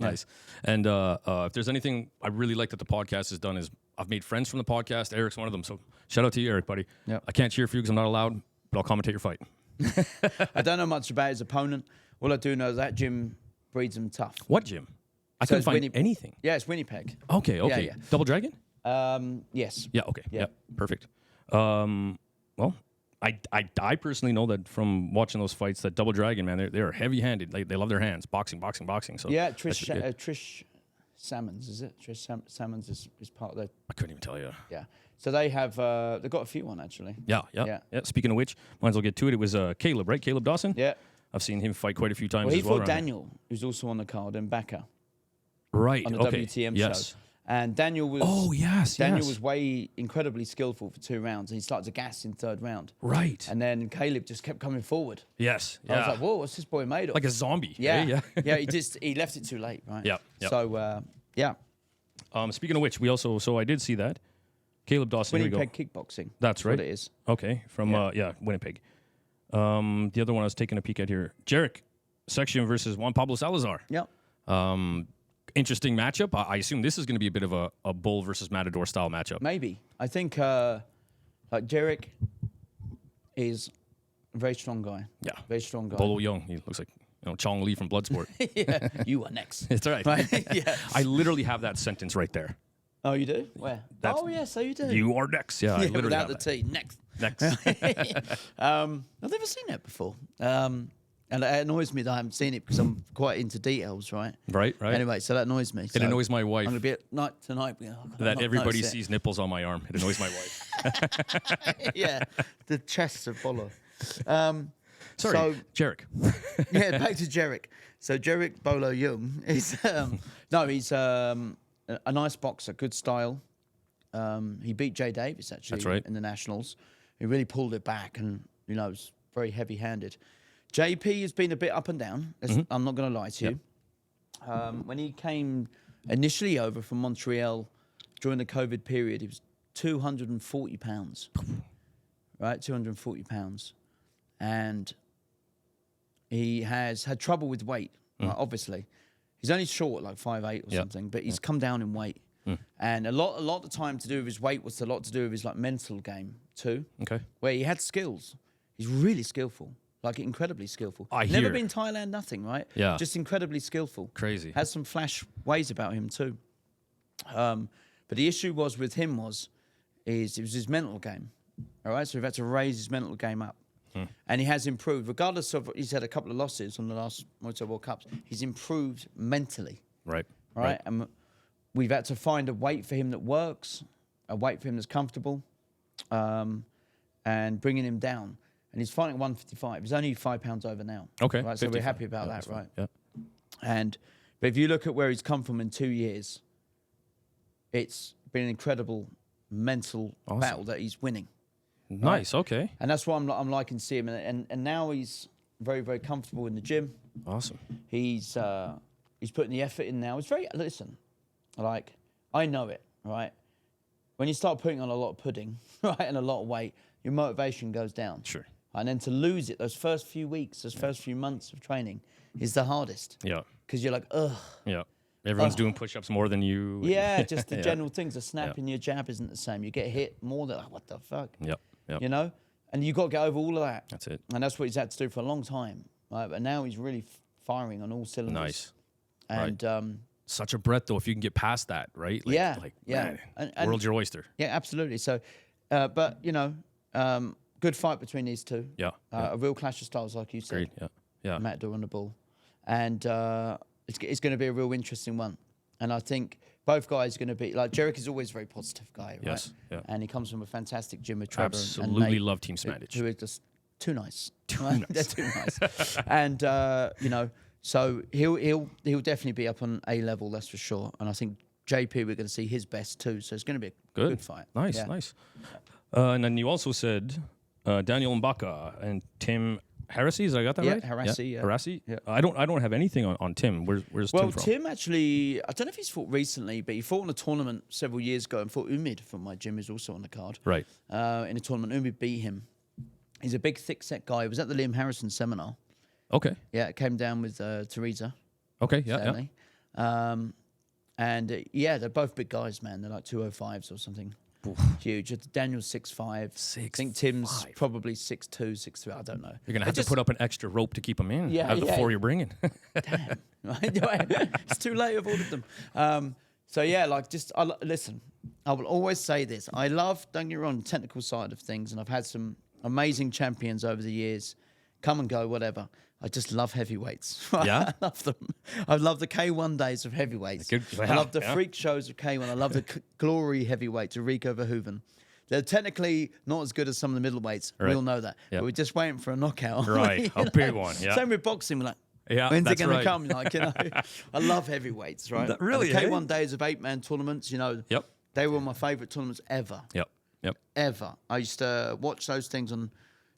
And if there's anything I really like that the podcast has done is I've made friends from the podcast. Eric's one of them. So shout out to you, Eric, buddy. Yep. I can't cheer for you because I'm not allowed, but I'll commentate your fight. I don't know much about his opponent. All I do know is that gym breeds them tough. What gym? I So couldn't it's find anything. Yeah, it's Winnipeg. Okay. Yeah. Double Dragon? Yes. Yeah. Okay. Yeah. Yeah. Perfect. Well, I personally know that from watching those fights that Double Dragon, man, they're heavy-handed. They love their hands, boxing. So Yeah, that's pretty good. Trish Salmons, is it? Trish Salmons is part of the. I couldn't even tell you. Yeah. So they have they've got a few on actually. Yeah. Speaking of which, might as well get to it. It was Caleb, right? Caleb Dawson. Yeah. I've seen him fight quite a few times. Well, he as well fought around Daniel, who's also on the card, and Backer right on the okay. WTM yes. show. And Daniel was. Oh yes. Daniel was way incredibly skillful for 2 rounds, and he started to gas in 3rd round. Right. And then Caleb just kept coming forward. Yes. I was like, whoa, what's this boy made of? Like a zombie. Yeah. Yeah. Yeah. He left it too late, right? Yeah. Yep. So yeah. Speaking of which, we also I did see that Caleb Dawson. Winnipeg kickboxing. That's right. What it is. Okay, from Winnipeg. The other one I was taking a peek at here, Jarek Section versus Juan Pablo Salazar. Yep. Interesting matchup. I assume this is going to be a bit of a bull versus matador style matchup. Maybe. I think like Jarek is a very strong guy. Yeah. Very strong guy. Bolo Young. He looks like Chong Li from Bloodsport. Yeah. You are next. It's all right. Yeah. I literally have that sentence right there. Oh, you do? Where? Oh, yeah, so you do. You are next. Yeah, I literally without have the that. T. Next. Next. I've never seen that before. And it annoys me that I haven't seen it because I'm quite into details, right? Right. Anyway, so that annoys me. It annoys my wife. I'm going to be at night tonight. That everybody sees nipples on my arm. It annoys my wife. Yeah, the chest of Bolo. Sorry, so, Jarek. Yeah, back to Jarek. So Jarek Bolo Young is he's a nice boxer, good style. He beat Jay Davis actually That's right. in the Nationals. He really pulled it back and was very heavy-handed. JP has been a bit up and down. I'm not going to lie to you. When he came initially over from Montreal during the COVID period, he was 240 pounds, right? 240 pounds. And he has had trouble with weight, right, obviously. He's only short, like 5'8" or something, but he's come down in weight. And a lot of the time to do with his weight was a lot to do with his like mental game too. Okay. Where he had skills. He's really skillful. Like incredibly skillful. Never been Thailand, nothing, right? Yeah. Just incredibly skillful. Crazy. Has some flash ways about him too. But the issue was with him it was his mental game. All right, so we've had to raise his mental game up. And he has improved. Regardless of, he's had a couple of losses on the last Muay Thai World Cups, he's improved mentally. Right. And we've had to find a weight for him that works, a weight for him that's comfortable, and bringing him down. And he's fighting at 155. He's only 5 pounds over now. Okay. Right, so we're happy about that, right? Yeah. But if you look at where he's come from in 2 years, it's been an incredible mental battle that he's winning. Nice. Right? Okay. And that's what I'm liking to see him. And now he's very, very comfortable in the gym. Awesome. He's putting the effort in now. It's very, listen, like, I know it, right? When you start putting on a lot of pudding, right, and a lot of weight, your motivation goes down. Sure. And then to lose it, those first few weeks, those first few months of training is the hardest. Yeah. Because you're like, ugh. Yeah. Everyone's doing push-ups more than you. Yeah, just the general things. The snap in your jab isn't the same. You get hit more than, like, what the fuck? Yep. You know? And you've got to get over all of that. That's it. And that's what he's had to do for a long time. Right? But now he's really firing on all cylinders. Nice. And such a breath, though, if you can get past that, right? Like, man, and world's your oyster. Yeah, absolutely. So, but, good fight between these two. Yeah. A real clash of styles, like you said. Agreed. Yeah. Matador on the ball. And it's going to be a real interesting one. And I think both guys are going to be, like, Jarek is always a very positive guy, right? Yes. Yeah. And he comes from a fantastic gym with Trevor Absolutely and Nate, love Team Spanish. Who are just too nice. Too right? nice. They're too nice. And, so he'll definitely be up on A level, that's for sure. And I think JP, we're going to see his best too. So it's going to be a good fight. Nice. And then you also said Daniel Mbaka and Tim Harassi. Is I got that right? Harassi, yeah. Harassi. Yeah. I don't have anything on Tim. Where's Tim from? Tim actually, I don't know if he's fought recently, but he fought in a tournament several years ago and fought Umid from my gym, who's also on the card. Right. In a tournament, Umid beat him. He's a big, thick-set guy. He was at the Liam Harrison seminar. Okay. Yeah, it came down with Teresa. Okay, yeah. And they're both big guys, man. They're like 205s or something. Huge. Daniel's 6'5". I think Tim's probably 6'2", 6'3". I don't know. You're gonna have to put up an extra rope to keep them in. Out of the 4 you're bringing. Damn. It's too late. I've ordered them. So yeah, like listen. I will always say this. I love, don't get me wrong, the technical side of things, and I've had some amazing champions over the years, come and go, whatever. I just love heavyweights. Yeah? I love them. I love the K1 days of heavyweights. I love the freak shows of K1. I love the glory heavyweights of Rico Verhoeven. They're technically not as good as some of the middleweights. Right. We all know that. Yep. But we're just waiting for a knockout. Right, a big one. Yeah. Same with boxing. We're like, Yeah, when's it that's going right. to come? Like, you know, I love heavyweights, right? That really, And the K1 days of 8-man tournaments, you know, Yep. they were my favourite tournaments ever. Yep. Ever. I used to watch those things on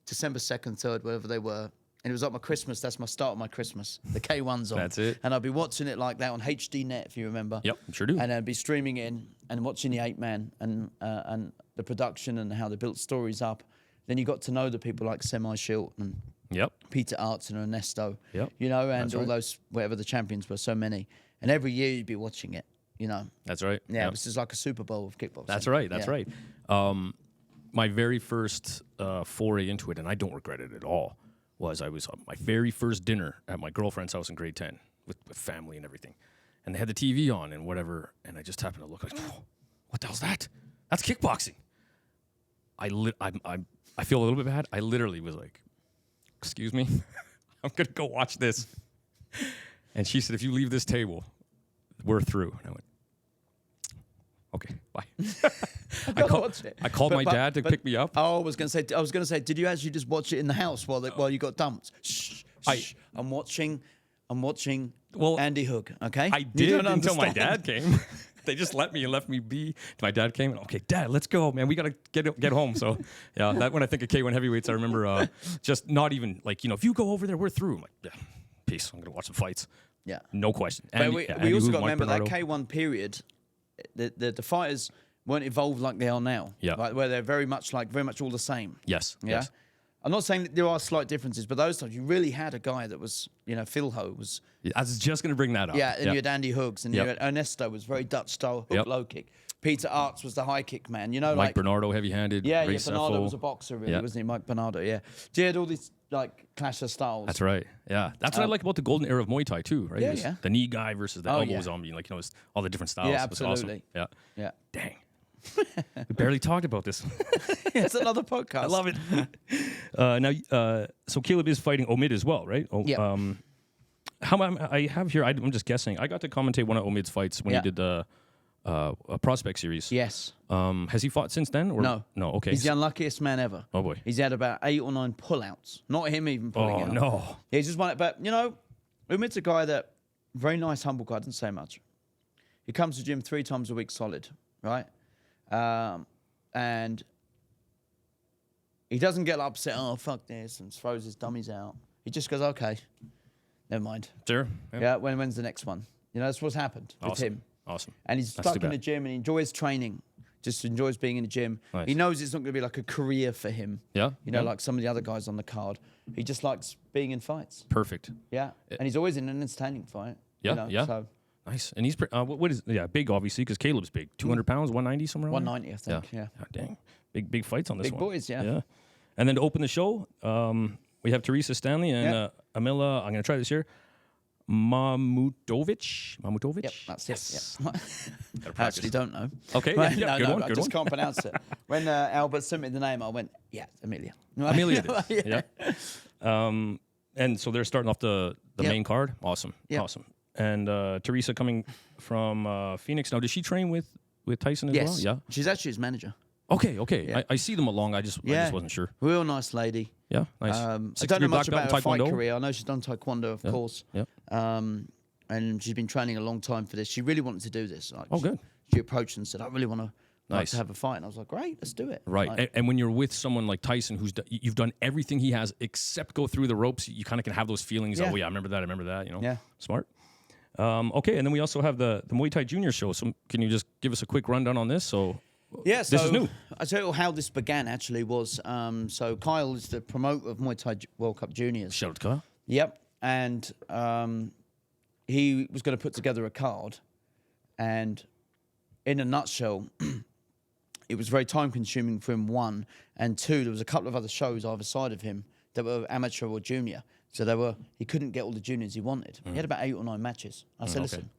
December 2nd, 3rd, whatever they were. And it was like my Christmas. That's my start of my Christmas. The K1's on. That's it. And I'd be watching it like that on HD Net, if you remember. Yep, sure do. And I'd be streaming in and watching the 8-man and the production and how they built stories up. Then you got to know the people like Semi-Shield and Peter Arts and Ernesto. Yep. You know, and That's all right. those, whatever the champions were, so many. And every year you'd be watching it, you know. That's right. Yeah, Yep. it was just like a Super Bowl of kickboxing. That's right. That's Yeah. right. My very first foray into it, and I don't regret it at all, was I was on my very first dinner at my girlfriend's house in grade 10 with family and everything. And they had the TV on and whatever. And I just happened to look like, oh, what the hell's that? That's kickboxing. I feel a little bit bad. I literally was like, excuse me, I'm going to go watch this. And she said, if you leave this table, we're through. And I went, okay, bye. I called my dad to pick me up. Oh, I was going to say, did you actually just watch it in the house while you got dumped? Shh. I'm watching Andy Hook, okay? I did until my dad came. They just let me be. My dad came and, okay, Dad, let's go, man. We got to get home. So, yeah, that when I think of K1 heavyweights, I remember just not even, like, you know, if you go over there, we're through. I'm like, yeah, peace. I'm going to watch some fights. Yeah. No question. But we also got to remember that K1 period, the fighters weren't evolved like they are now. Yeah. Like, where they're very much all the same. Yes. Yeah. Yes. I'm not saying that there are slight differences, but those times you really had a guy that was, you know, Phil Ho was. I was just going to bring that up. Yeah, and you had Andy Hooks, and you had Ernesto was very Dutch style hook low kick. Peter Arts was the high kick man, you know, Mike like Bernardo, heavy-handed. Yeah, Ray Bernardo Seffel. was a boxer, really, wasn't he? Mike Bernardo, yeah. So you had all these like clash of styles. That's right. Yeah, that's what I like about the golden era of Muay Thai too, right? Yeah, It was yeah. The knee guy versus the elbow zombie, like, you know, it's all the different styles. Yeah, It was awesome. absolutely. Yeah. Yeah. Dang. We barely talked about this. It's another podcast. I love it. Now, so Caleb is fighting Omid as well, right? Yeah. I have here. I'm just guessing. I got to commentate one of Omid's fights when he did the prospect series. Yes. Has he fought since then? Or? No. No. Okay. He's the unluckiest man ever. Oh, boy. He's had about 8 or 9 pullouts. Not him even pulling it. No. He's just won it. But, you know, Umid's a guy that, very nice, humble guy, doesn't say much. He comes to the gym 3 times a week solid, right? And he doesn't get upset, oh, fuck this, and throws his dummies out. He just goes, okay, never mind. Sure. Yeah, when's the next one? You know, that's what's happened with him. Awesome. And he's stuck in the gym and he enjoys training, just enjoys being in the gym. Nice. He knows it's not going to be like a career for him. Yeah. You know, like some of the other guys on the card. He just likes being in fights. Perfect. Yeah. And he's always in an entertaining fight. Yeah, You know, yeah. So Nice. And he's what is big obviously because Caleb's big. 200 pounds, 190 somewhere. around there? 190, I think. Yeah. God dang. Big fights on this Big one. boys, yeah. Yeah. And then to open the show, we have Teresa Stanley and Amila. I'm going to try this here. Mamutovic. Yep, that's Yes. it. Yeah. I actually don't know. Okay. Right? Yeah, No, good one. I Good just one. can't pronounce it. When Albert sent me the name, I went, yeah, Amelia. Amelia did. Yeah. And so they're starting off the main card. Awesome. Yep. Awesome. And Teresa coming from Phoenix. Now, does she train with Tyson as Yes. well? Yeah. She's actually his manager. Okay. Yeah. I see them along. I just wasn't sure. Real nice lady. Yeah. Nice. I 6 don't know degree much black belt about her in fight Taekwondo? career. I know she's done Taekwondo, of course. Yeah. And she's been training a long time for this. She really wanted to do this. Like, Good. She approached and said, I really want to Nice. to have a fight. And I was like, great, let's do it. Right. Like, And when you're with someone like Tyson, you've done everything he has except go through the ropes, you kind of can have those feelings. Yeah. Oh, yeah, I remember that, you know? Yeah. Smart. Okay, and then we also have the Muay Thai Junior show. So can you just give us a quick rundown on this? So yeah, this is new. I'll tell you how this began, actually, was so Kyle is the promoter of Muay Thai World Cup Juniors. Shout out to Kyle. Yep. And he was going to put together a card. And in a nutshell, it was very time consuming for him, one, and two, there was a couple of other shows either side of him that were amateur or junior. So he couldn't get all the juniors he wanted. He had about 8 or 9 matches. I said, listen,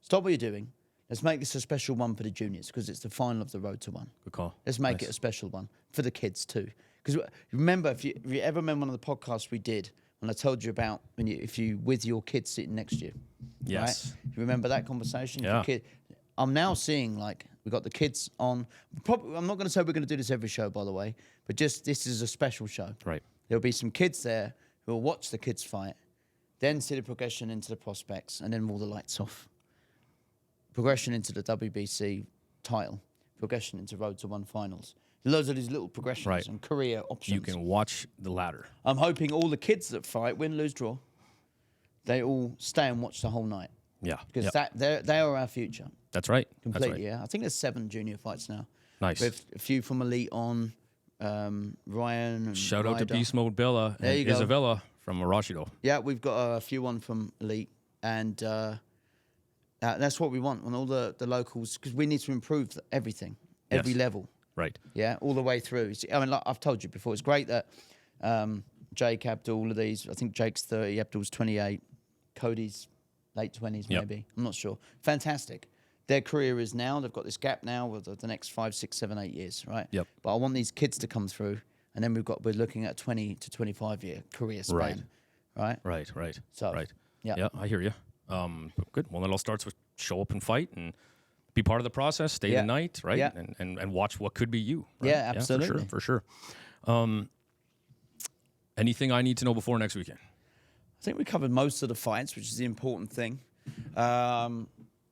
stop what you're doing. Let's make this a special one for the juniors because it's the final of the Road to One. Good call. Let's make it a special one for the kids too. Because remember, if you ever remember one of the podcasts we did when I told you about if you with your kids sitting next to you. Yes. Right? You remember that conversation? Yeah. I'm now seeing we got the kids on. Probably, I'm not going to say we're going to do this every show, by the way, but just this is a special show. Right. There'll be some kids there who will watch the kids fight, then see the progression into the prospects, and then all the lights off. Progression into the WBC title, progression into Road to One finals. Loads of these little progressions and career options. You can watch the ladder. I'm hoping all the kids that fight, win, lose, draw, they all stay and watch the whole night. Yeah. Because they are our future. That's right. Completely, That's right. yeah. I think there's 7 junior fights now. Nice. With a few from Elite on, Ryan and Shout out to Ryder. Beast Mode Bella There and you go. Isabella from Arashido. Yeah, we've got a few on from Elite. And that's what we want on all the locals, because we need to improve everything, every Yes. level. Right. Yeah, all the way through. I mean, like I've told you before, it's great that Jake, Abdul, all of these, I think Jake's 30, Abdul's 28, Cody's late 20s maybe. I'm not sure. Fantastic. Their career is now, they've got this gap now with the next 5, 6, 7, 8 years, right? Yep. But I want these kids to come through, and then we're looking at a 20 to 25 year career span, right? Right. So, right. yeah. Yeah, I hear you. Good. Well, it all starts with show up and fight and be part of the process, stay the night, right? Yeah. And watch what could be you. Right? Yeah, absolutely. For sure. Anything I need to know before next weekend? I think we covered most of the fights, which is the important thing.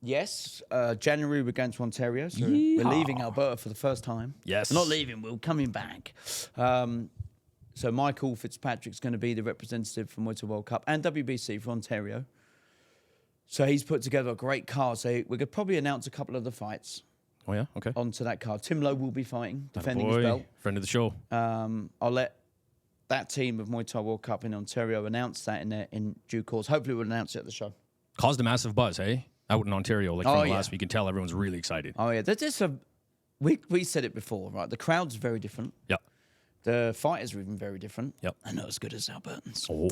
Yes, January we're going to Ontario, so we're leaving Alberta for the first time. Yes. We're not leaving, we're coming back. So Michael Fitzpatrick's going to be the representative for Muay Thai World Cup and WBC for Ontario. So he's put together a great card. So we could probably announce a couple of the fights Oh, yeah? Okay. onto that card. Tim Lowe will be fighting, defending his Boy, belt. friend of the show. I'll let that team of Muay Thai World Cup in Ontario announce that in due course. Hopefully we'll announce it at the show. Caused a massive buzz, hey? Out in Ontario, like from last week. You can tell everyone's really excited. Oh, yeah. There's just we said it before, right? The crowd's very different. Yep. The fighters are even very different. Yep. And not as good as Albertans. Oh.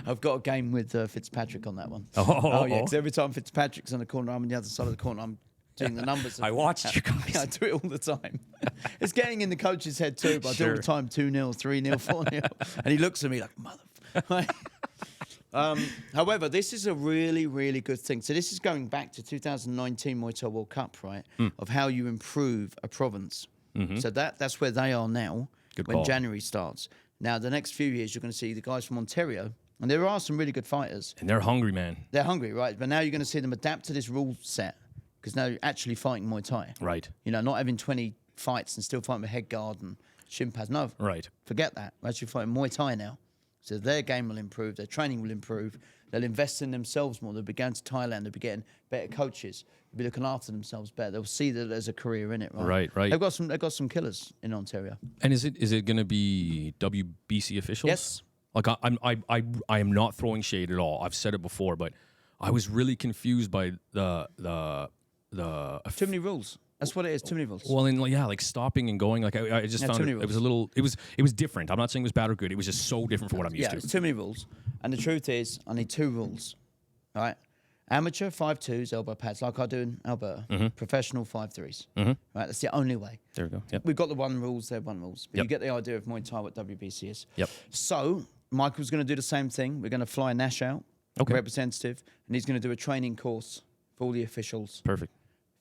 I've got a game with Fitzpatrick on that one. Oh, yeah. Because every time Fitzpatrick's on the corner, I'm on the other side of the corner. I'm doing the numbers. I watched you guys. I do it all the time. It's getting in the coach's head too, but I do it all the time 2-0, 3-0, 4-0. And he looks at me like, mother. However, this is a really, really good thing. So this is going back to 2019 Muay Thai World Cup, right? Of how you improve a province. So that's where they are now. Good when call. January starts. Now, the next few years, you're going to see the guys from Ontario, and there are some really good fighters. And they're hungry, man. They're hungry, right? But now you're going to see them adapt to this rule set because now you're actually fighting Muay Thai. Right. You know, not having 20 fights and still fighting with head guard and shin pads. No. Right. Forget that. We're actually fighting Muay Thai now. So their game will improve, their training will improve. They'll invest in themselves more. They'll be going to Thailand. They'll be getting better coaches. They'll be looking after themselves better. They'll see that there's a career in it, right? Right. They've got some killers in Ontario. And is it going to be WBC officials? Yes. Like I am not throwing shade at all. I've said it before, but I was really confused by the Too many rules. That's what it is. Too many rules. well, and like stopping and going. Like I just found too it, many it was a little. It was different. I'm not saying it was bad or good. It was just so different from what I'm used Yeah, to. it's too many rules. And the truth is, I need 2 rules. All right? Amateur 5-2s, elbow pads, like I do in Alberta. Professional 5-3s. Right? That's the only way. There we go. Yep. We've got the 1 rules, they're 1 rules. But Yep. you get the idea of Muay Thai, what WBC is. Yep. So, Michael's going to do the same thing. We're going to fly Nash out, representative, and he's going to do a training course for all the officials, Perfect.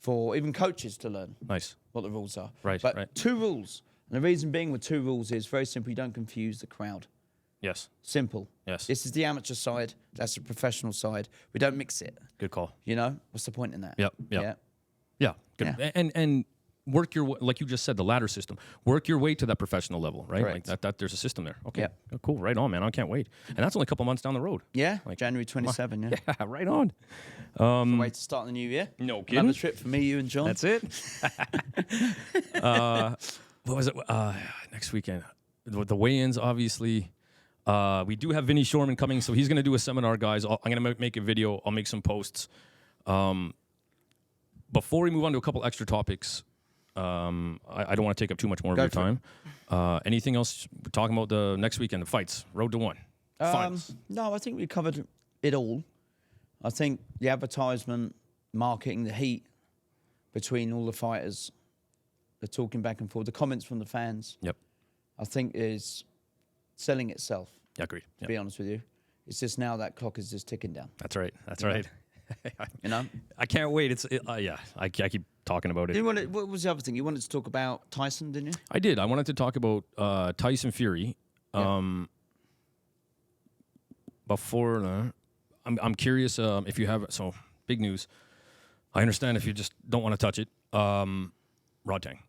for even coaches to learn Nice. what the rules are. Right, But right. 2 rules. And the reason being with 2 rules is very simple. You don't confuse the crowd. Yes. Simple. Yes. This is the amateur side. That's the professional side. We don't mix it. Good call. You know? What's the point in that? Yep. Yeah. Good. Yeah. And work your way, like you just said, the ladder system. Work your way to that professional level, right? Correct. Like that. There's a system there. Okay. Yep. Oh, cool. Right on, man. I can't wait. And that's only a couple months down the road. Yeah. January 27, yeah. Yeah. Right on. Way to start the new year. No kidding. Another trip for me, you and John. That's it. What was it? Next weekend, the weigh-ins. Obviously, we do have Vinny Shorman coming, so he's going to do a seminar, guys. I'm going to make a video. I'll make some posts. Before we move on to a couple extra topics, I don't want to take up too much more of your time. Anything else? We're talking about the next weekend, the fights, Road to One, finals. No, I think we covered it all. I think the advertisement, marketing, the heat between all the fighters, the talking back and forth, the comments from the fans. Yep. I think is selling itself. Yeah, agreed. To be honest with you, it's just now that clock is just ticking down. That's right. That's right. You know, I can't wait. Yeah. I keep talking about it. What was the other thing you wanted to talk about? Tyson, didn't you? I did. I wanted to talk about Tyson Fury. Before I'm curious if you have big news. I understand if you just don't want to touch it. Rodtang.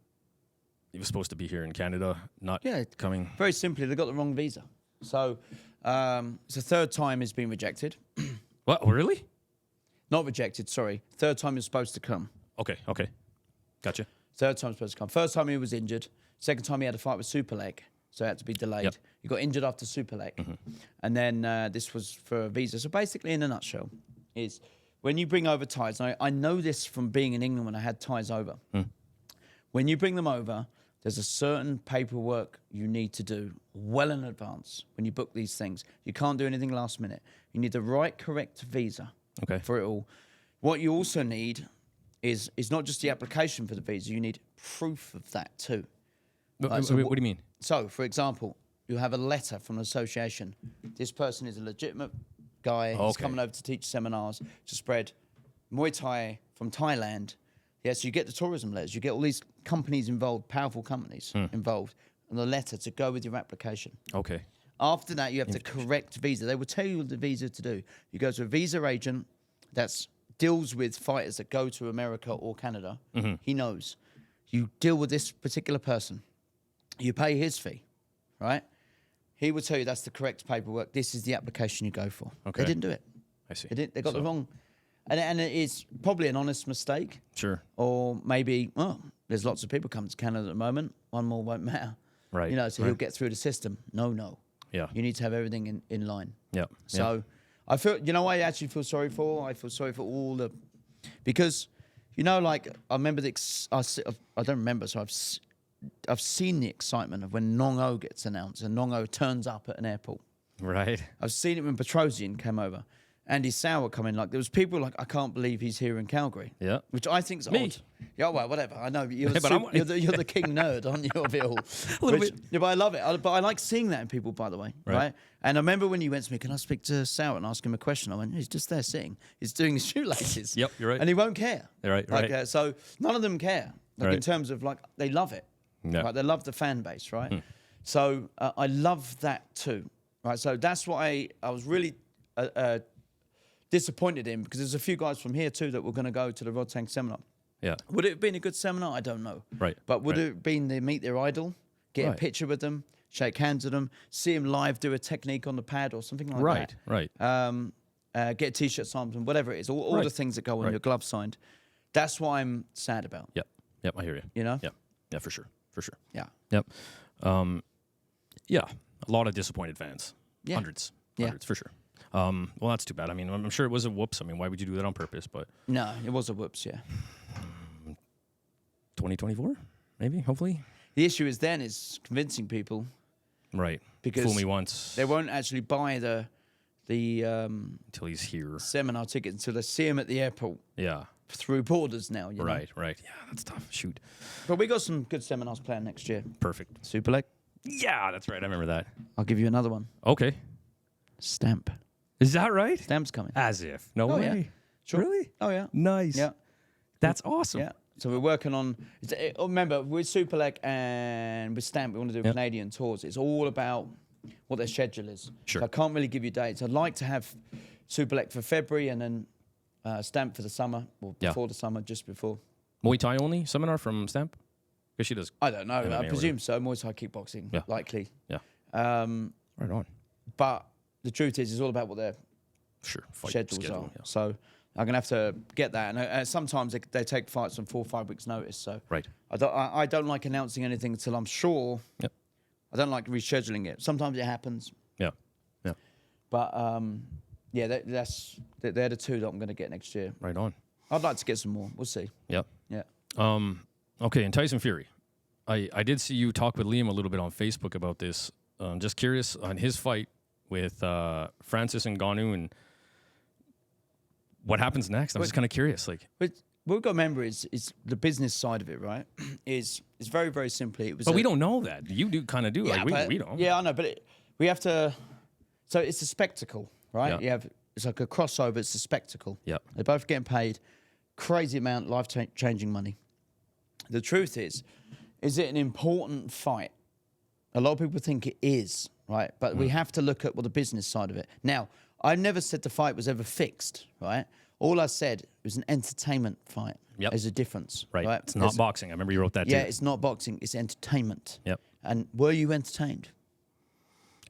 He was supposed to be here in Canada, not coming. Very simply, they got the wrong visa. So it's the third time he's been rejected. What? Really? Not rejected, sorry. Third time he was supposed to come. Okay. Gotcha. Third time supposed to come. First time he was injured. Second time he had a fight with Super Leg, so it had to be delayed. Yep. He got injured after Super Leg. And then this was for a visa. So basically, in a nutshell, is when you bring over ties, and I know this from being in England when I had ties over. When you bring them over, there's a certain paperwork you need to do well in advance when you book these things. You can't do anything last minute. You need the right, correct visa for it all. What you also need is not just the application for the visa. You need proof of that too. What do you mean? So, for example, you have a letter from an association. This person is a legitimate guy. He's coming over to teach seminars to spread Muay Thai from Thailand. Yeah, so you get the tourism letters. You get all these companies involved, powerful companies involved, and the letter to go with your application. Okay. After that, you have the correct visa. They will tell you what the visa to do. You go to a visa agent that deals with fighters that go to America or Canada. He knows. You deal with this particular person. You pay his fee, right? He will tell you that's the correct paperwork. This is the application you go for. Okay. They didn't do it. I see. They got the wrong. And it is probably an honest mistake. Sure. Or maybe, there's lots of people coming to Canada at the moment. One more won't matter. Right. You know, so he'll get through the system. No. Yeah. You need to have everything in line. Yeah. So I feel, you know what I actually feel sorry for? I feel sorry for all the, because, you know, like, I remember I don't remember, so I've seen the excitement of when Nong-O gets announced and Nong-O turns up at an airport. Right. I've seen it when Petrosian came over. Andy Sauer coming, like, there was people like, I can't believe he's here in Calgary. Yeah. Which I think's odd. Yeah, well, whatever. I know. You're the king nerd, aren't you, of it all? A little bit. Yeah, but I love it. But I like seeing that in people, by the way. Right? And I remember when you went to me, can I speak to Sauer and ask him a question? I went, he's just there sitting. He's doing his shoelaces. Yep, you're right. And he won't care. Right. So none of them care. Like, in terms of, like, they love it. Yeah. Right? They love the fan base, right? So I love that too. Right? So that's what I was really... disappointed in, because there's a few guys from here too that were going to go to the Rodtang seminar. Yeah. Would it have been a good seminar? I don't know. Right. But would it have been they meet their idol, get a picture with them, shake hands with them, see him live do a technique on the pad or something like that? Right. Get a t-shirt signed and whatever it is, all the things that go on your glove signed. That's what I'm sad about. Yep. I hear you. You know? Yeah, for sure. Yeah. Yep. Yeah, a lot of disappointed fans. Yeah. Hundreds, for sure. Well, that's too bad. I mean, I'm sure it was a whoops. I mean, why would you do that on purpose? But no, it was a whoops. Yeah. 2024, maybe. Hopefully. The issue is convincing people. Right. Because fool me once. They won't actually buy the until he's here seminar ticket until they see him at the airport. Yeah. Through borders now. You know? Right. Yeah, that's tough. Shoot. But we got some good seminars planned next year. Perfect. Super Leg. Yeah, that's right. I remember that. I'll give you another one. Okay. Stamp. Is that right? Stamp's coming. As if. No way. Yeah. Sure. Really? Oh, yeah. Nice. Yeah. That's awesome. Yeah. So we're working on... remember, with Super Leg and with Stamp, we want to do Canadian tours. It's all about what their schedule is. Sure. So I can't really give you dates. I'd like to have Super Leg for February and then Stamp for the summer, or before the summer, just before. Muay Thai only seminar from Stamp? Because she does... I don't know. I presume so. Muay Thai kickboxing, likely. Yeah. Right on. But... the truth is, it's all about what their schedules are. Yeah. So I'm going to have to get that. And sometimes they take fights on 4 or 5 weeks' notice. So I don't like announcing anything until I'm sure. Yep. I don't like rescheduling it. Sometimes it happens. Yeah. But, they're the two that I'm going to get next year. Right on. I'd like to get some more. We'll see. Yep. Yeah. Okay, and Tyson Fury. I did see you talk with Liam a little bit on Facebook about this. Just curious on his fight with Francis Ngannou and what happens next. I'm just kind of curious. Like, But what we've got to remember is the business side of it, right? is very, very simply. It was but we don't know that. You do kind of do. Yeah, like we don't. Yeah, I know, but we have to. So it's a spectacle, right? Yeah. It's like a crossover. It's a spectacle. Yeah. They're both getting paid crazy amount, life-changing money. The truth is it an important fight? A lot of people think it is, right? But we have to look at the business side of it. Now, I never said the fight was ever fixed, right? All I said it was an entertainment fight. Yep. There's a difference, Right. right? It's not boxing. I remember you wrote that Yeah, too. it's not boxing. It's entertainment. Yep. And were you entertained?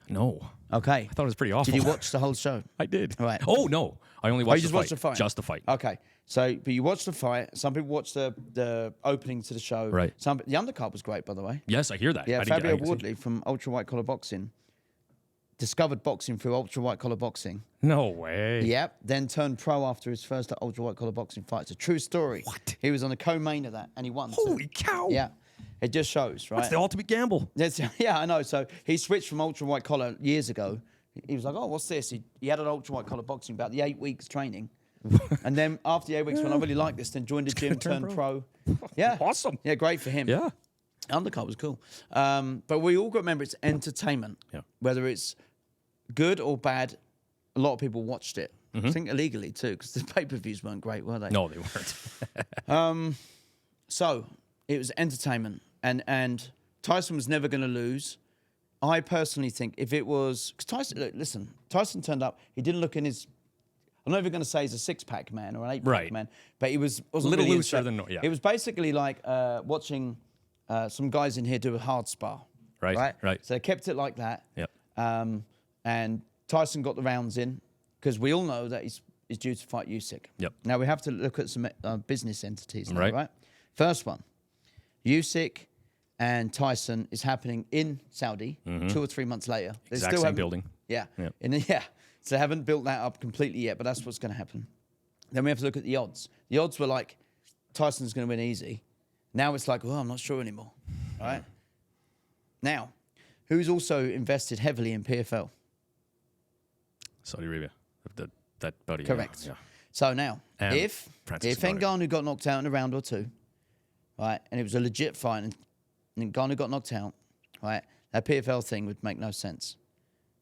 No. Okay. I thought it was pretty awful. Did you watch the whole show? I did. Right. Oh, no. I only watched you just the fight. watched the fight? Just the fight. Okay. So, but you watched the fight. Some people watched the opening to the show. Right. The undercard was great, by the way. Yes, I hear that. Yeah, I didn't- Fabio I- Wardley from Ultra White Collar Boxing discovered boxing through Ultra White Collar Boxing. No way. Yep. Then turned pro after his first Ultra White Collar Boxing fight. It's a true story. What? He was on the co-main of that, and he won. Holy cow. Yeah. It just shows, right? That's the ultimate gamble. Yeah, I know. So he switched from Ultra White Collar years ago. He was like, oh, what's this? He had an Ultra White Collar Boxing about the 8 weeks training. And then after the 8 weeks, when I really like this, then joined the gym, turned pro. Yeah. Awesome. Yeah, great for him. Yeah. Undercard was cool. But we all got to remember it's entertainment. Yeah. Whether it's good or bad, a lot of people watched it. I think illegally too, because the pay-per-views weren't great, were they? No, they weren't. So it was entertainment. And Tyson was never going to lose. I personally think if it was... Because Tyson, look, listen, Tyson turned up, he didn't look in his... I'm not even going to say he's a six-pack man or an eight-pack Right. man, but he wasn't A little really looser insane. than... Yeah. It was basically like watching some guys in here do a hard spar. Right. So they kept it like that. Yep. And Tyson got the rounds in because we all know that he's due to fight Usyk. Yep. Now we have to look at some business entities now, Right. right? First one, Usyk and Tyson is happening in Saudi 2 or 3 months later. They Exact still same haven't- building. Yeah. Yep. Yeah. So they haven't built that up completely yet, but that's what's going to happen. Then we have to look at the odds. The odds were like Tyson's going to win easy. Now it's like, I'm not sure anymore. Right? Now, who's also invested heavily in PFL? Saudi Arabia. That buddy. Correct. Yeah. So now, And if Francis Ngannou got knocked out in a round or two, right, and it was a legit fight, and Ngannou got knocked out, right, that PFL thing would make no sense.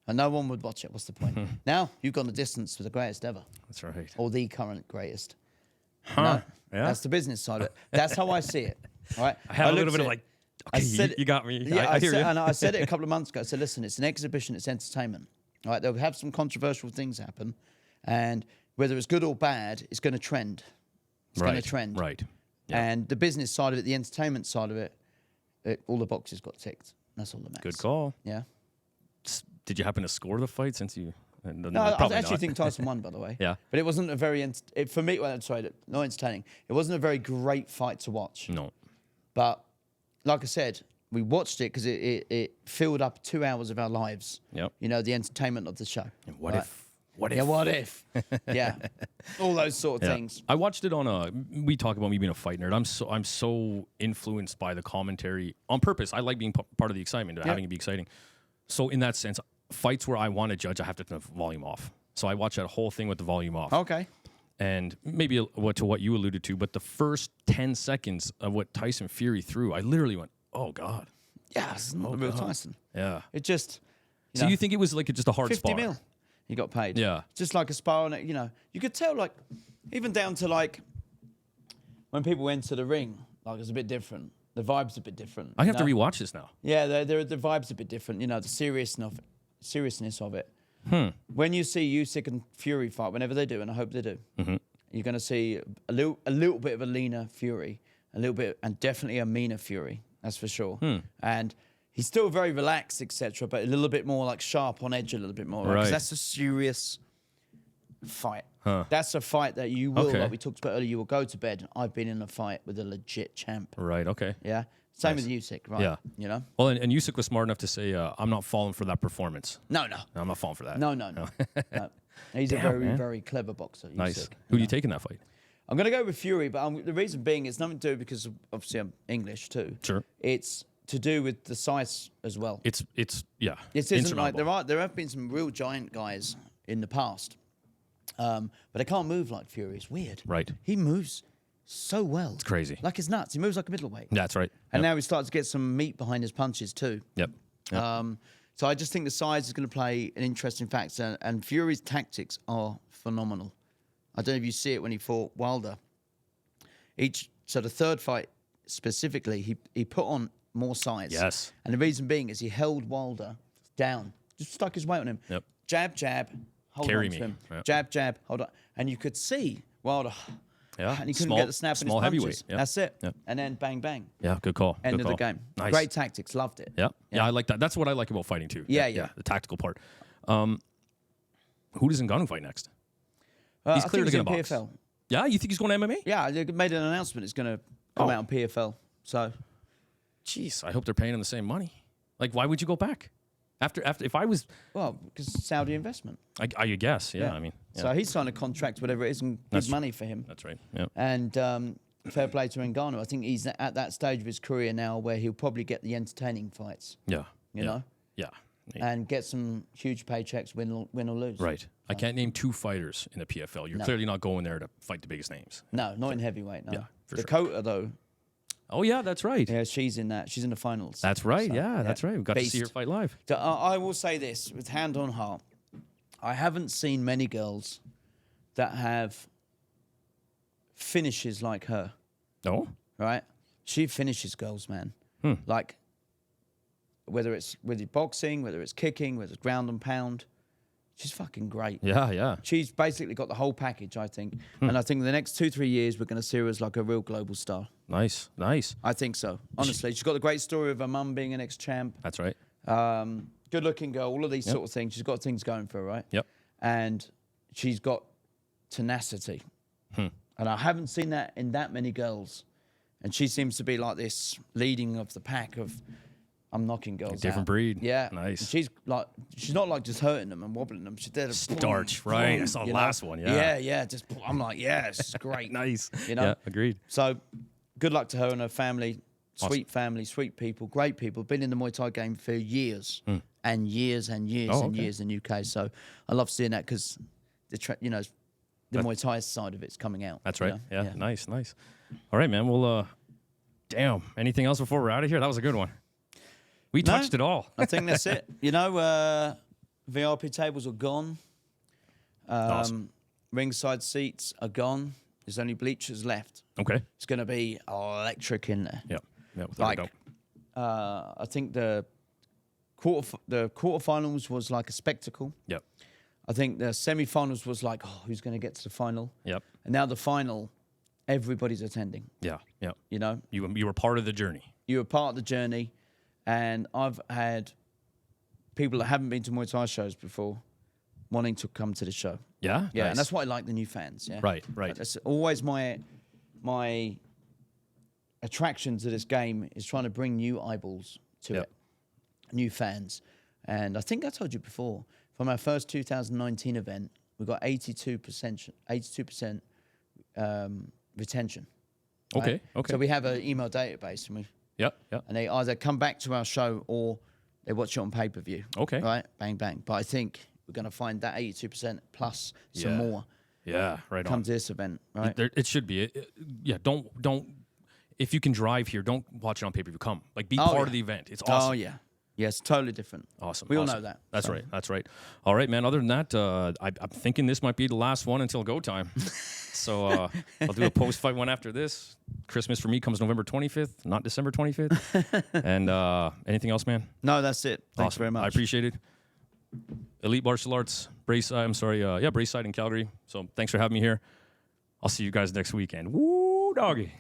And no one would watch it. What's the point? Now, you've gone the distance with the greatest ever, That's right. or the current greatest. Huh. No, Yeah. that's the business side of it. That's how I see it. All right. I had a little looked bit of at- like, I okay, said- you got me. Yeah, I hear said, you. and I said it a couple of months ago. I said, listen, it's an exhibition, it's entertainment. All right, they'll have some controversial things happen, and whether it's good or bad, it's going to trend. It's going to trend. Right. Yeah. And the business side of it, the entertainment side of it, all the boxes got ticked. That's all that matters. Good call. Yeah. Did you happen to score the fight since you? No, I actually think Tyson won, by the way. Yeah. But it wasn't a very, for me, well, sorry, not entertaining. It wasn't a very great fight to watch. No. But like I said, we watched it because it filled up 2 hours of our lives. Yep. You know, the entertainment of the show. And what Right. if? What if? Yeah, what if? Yeah. All those sort of Yeah. things. I watched it on a. We talk about me being a fight nerd. I'm so influenced by the commentary on purpose. I like being part of the excitement, having it be exciting. So in that sense, fights where I want to judge, I have to turn the volume off. So I watch that whole thing with the volume off. Okay. And maybe what you alluded to, but the first 10 seconds of what Tyson Fury threw, I literally went, "Oh God." Yeah, it's not the real God. Tyson. Yeah. It just. So you think it was like just a hard 50 spar? mil. He got paid. Yeah. Just like a spar, and you know, you could tell, like, even down to like when people enter the ring, like it's a bit different. The vibe's a bit different. I you have to know? rewatch this now. Yeah, the vibe's a bit different. You know, the seriousness of it. When you see Usyk and Fury fight, whenever they do, and I hope they do, you're going to see a little bit of a leaner Fury, a little bit, and definitely a meaner Fury. That's for sure. And he's still very relaxed, etc., but a little bit more like sharp on edge, a little bit more. Right? 'Cause Right. that's a serious fight. Huh. That's a fight that you will, Okay. like we talked about earlier, you will go to bed. I've been in a fight with a legit champ. Right. Okay. Yeah. Same Nice. with Usyk, right? Yeah. You know? Well, and Usyk was smart enough to say, "I'm not falling for that performance. No. I'm not falling for that." No. No. He's a Damn, very, man. very clever boxer. Usyk. Nice. Who do you take in that fight? I'm going to go with Fury, but the reason being it's nothing to do because obviously I'm English too. Sure. It's to do with the size as well. It's yeah. It isn't like there have been some real giant guys in the past, but they can't move like Fury. It's weird. Right. He moves so well. It's crazy. Like it's nuts. He moves like a middleweight. That's right. And now he starts to get some meat behind his punches too. Yep. So I just think the size is going to play an interesting factor, and Fury's tactics are phenomenal. I don't know if you see it when he fought Wilder. So the third fight specifically, he put on more size. Yes. And the reason being is he held Wilder down, just stuck his weight on him. Yep. Jab, jab, hold Carry on to me. him. Yep. Jab, jab, hold on. And you could see Wilder. Yeah. And he couldn't get the snap in his small punches. heavyweight. Yep. That's it. Yep. And then bang, bang. Yeah, good call. End good of call. the game. Nice. Great tactics. Loved it. Yeah. Yeah, I like that. That's what I like about fighting too. Yeah. The tactical part. Who does Ngannou fight next? He's I clearly think going he's to in box. PFL. Yeah, you think he's going to MMA? Yeah, they made an announcement. It's going to come out on PFL. So, Jeez, I hope they're paying him the same money. Like, why would you go back? After if I was, well, because Saudi investment. I guess, yeah. I mean, yeah. So he's signed a contract, whatever it is, and good money for him. That's right. Yeah. And fair play to Ngannou. I think he's at that stage of his career now where he'll probably get the entertaining fights. Yeah. You know? Yeah. And get some huge paychecks, win or lose. Right. I can't name 2 fighters in the PFL. You're clearly not going there to fight the biggest names. No, not in heavyweight. No. Yeah, for sure. Dakota though. Oh yeah, that's right. Yeah, she's in that. She's in the finals. That's right. So, yeah, that's right. We got to see her fight live. I will say this with hand on heart. I haven't seen many girls that have finishes like her. No? Right? She finishes girls, man. Like, whether it's with boxing, whether it's kicking, whether it's ground and pound, she's fucking great. Yeah. She's basically got the whole package, I think. And I think in the next 2-3 years, we're going to see her as like a real global star. Nice. I think so. Honestly, she's got the great story of her mum being an ex-champ. That's right. Good-looking girl, all of these sort of things. She's got things going for her, right? Yep. And she's got tenacity. And I haven't seen that in that many girls. And she seems to be like this leading of the pack of, I'm knocking girls Different out. breed. Yeah. Nice. And she's not like just hurting them and wobbling them. She's there to Starch, right? I saw the last one. Yeah. Yeah. Just I'm like, yeah, this is great. Nice. You know? Yeah, agreed. So good luck to her and her family. Awesome. Sweet family, sweet people, great people. Been in the Muay Thai game for years and years and years and years in UK. So I love seeing that because the Muay Thai side of it's coming out. That's right. You know? Yeah. Nice. All right, man. Well, damn. Anything else before we're out of here? That was a good one. We touched it all. I think that's it. You know, VIP tables are gone. Awesome. Ringside seats are gone. There's only bleachers left. Okay. It's going to be electric in there. Yeah. Without a doubt. I think the quarterfinals was like a spectacle. Yep. I think the semi-finals was like, who's going to get to the final? Yep. And now the final, everybody's attending. Yeah. You know, You were part of the journey. you were part of the journey, and I've had people that haven't been to Muay Thai shows before wanting to come to the show. Yeah. Yeah, Nice. and that's why I like the new fans. Yeah, Right. That's always my attraction to this game is trying to bring new eyeballs to it, new fans. And I think I told you before, from our first 2019 event, we got 82% retention. Right? Okay. So we have an email database, and and they either come back to our show or they watch it on pay-per-view. Okay. Right? Bang, bang. But I think we're going to find that 82% plus some more Yeah, right come on. to this event, right? It should be. Don't. If you can drive here, don't watch it on pay-per-view. Come, be part of the event. It's awesome. Oh, yeah. Yes, totally different. Awesome. We all know that. That's so. right. That's right. All right, man. Other than that, I'm thinking this might be the last one until go time. So I'll do a post-fight one after this. Christmas for me comes November 25th, not December 25th. And anything else, man? No, that's it. Thanks Awesome. very much. I appreciate it. Elite Martial Arts, Braeside in Calgary. So thanks for having me here. I'll see you guys next weekend. Woo, doggy.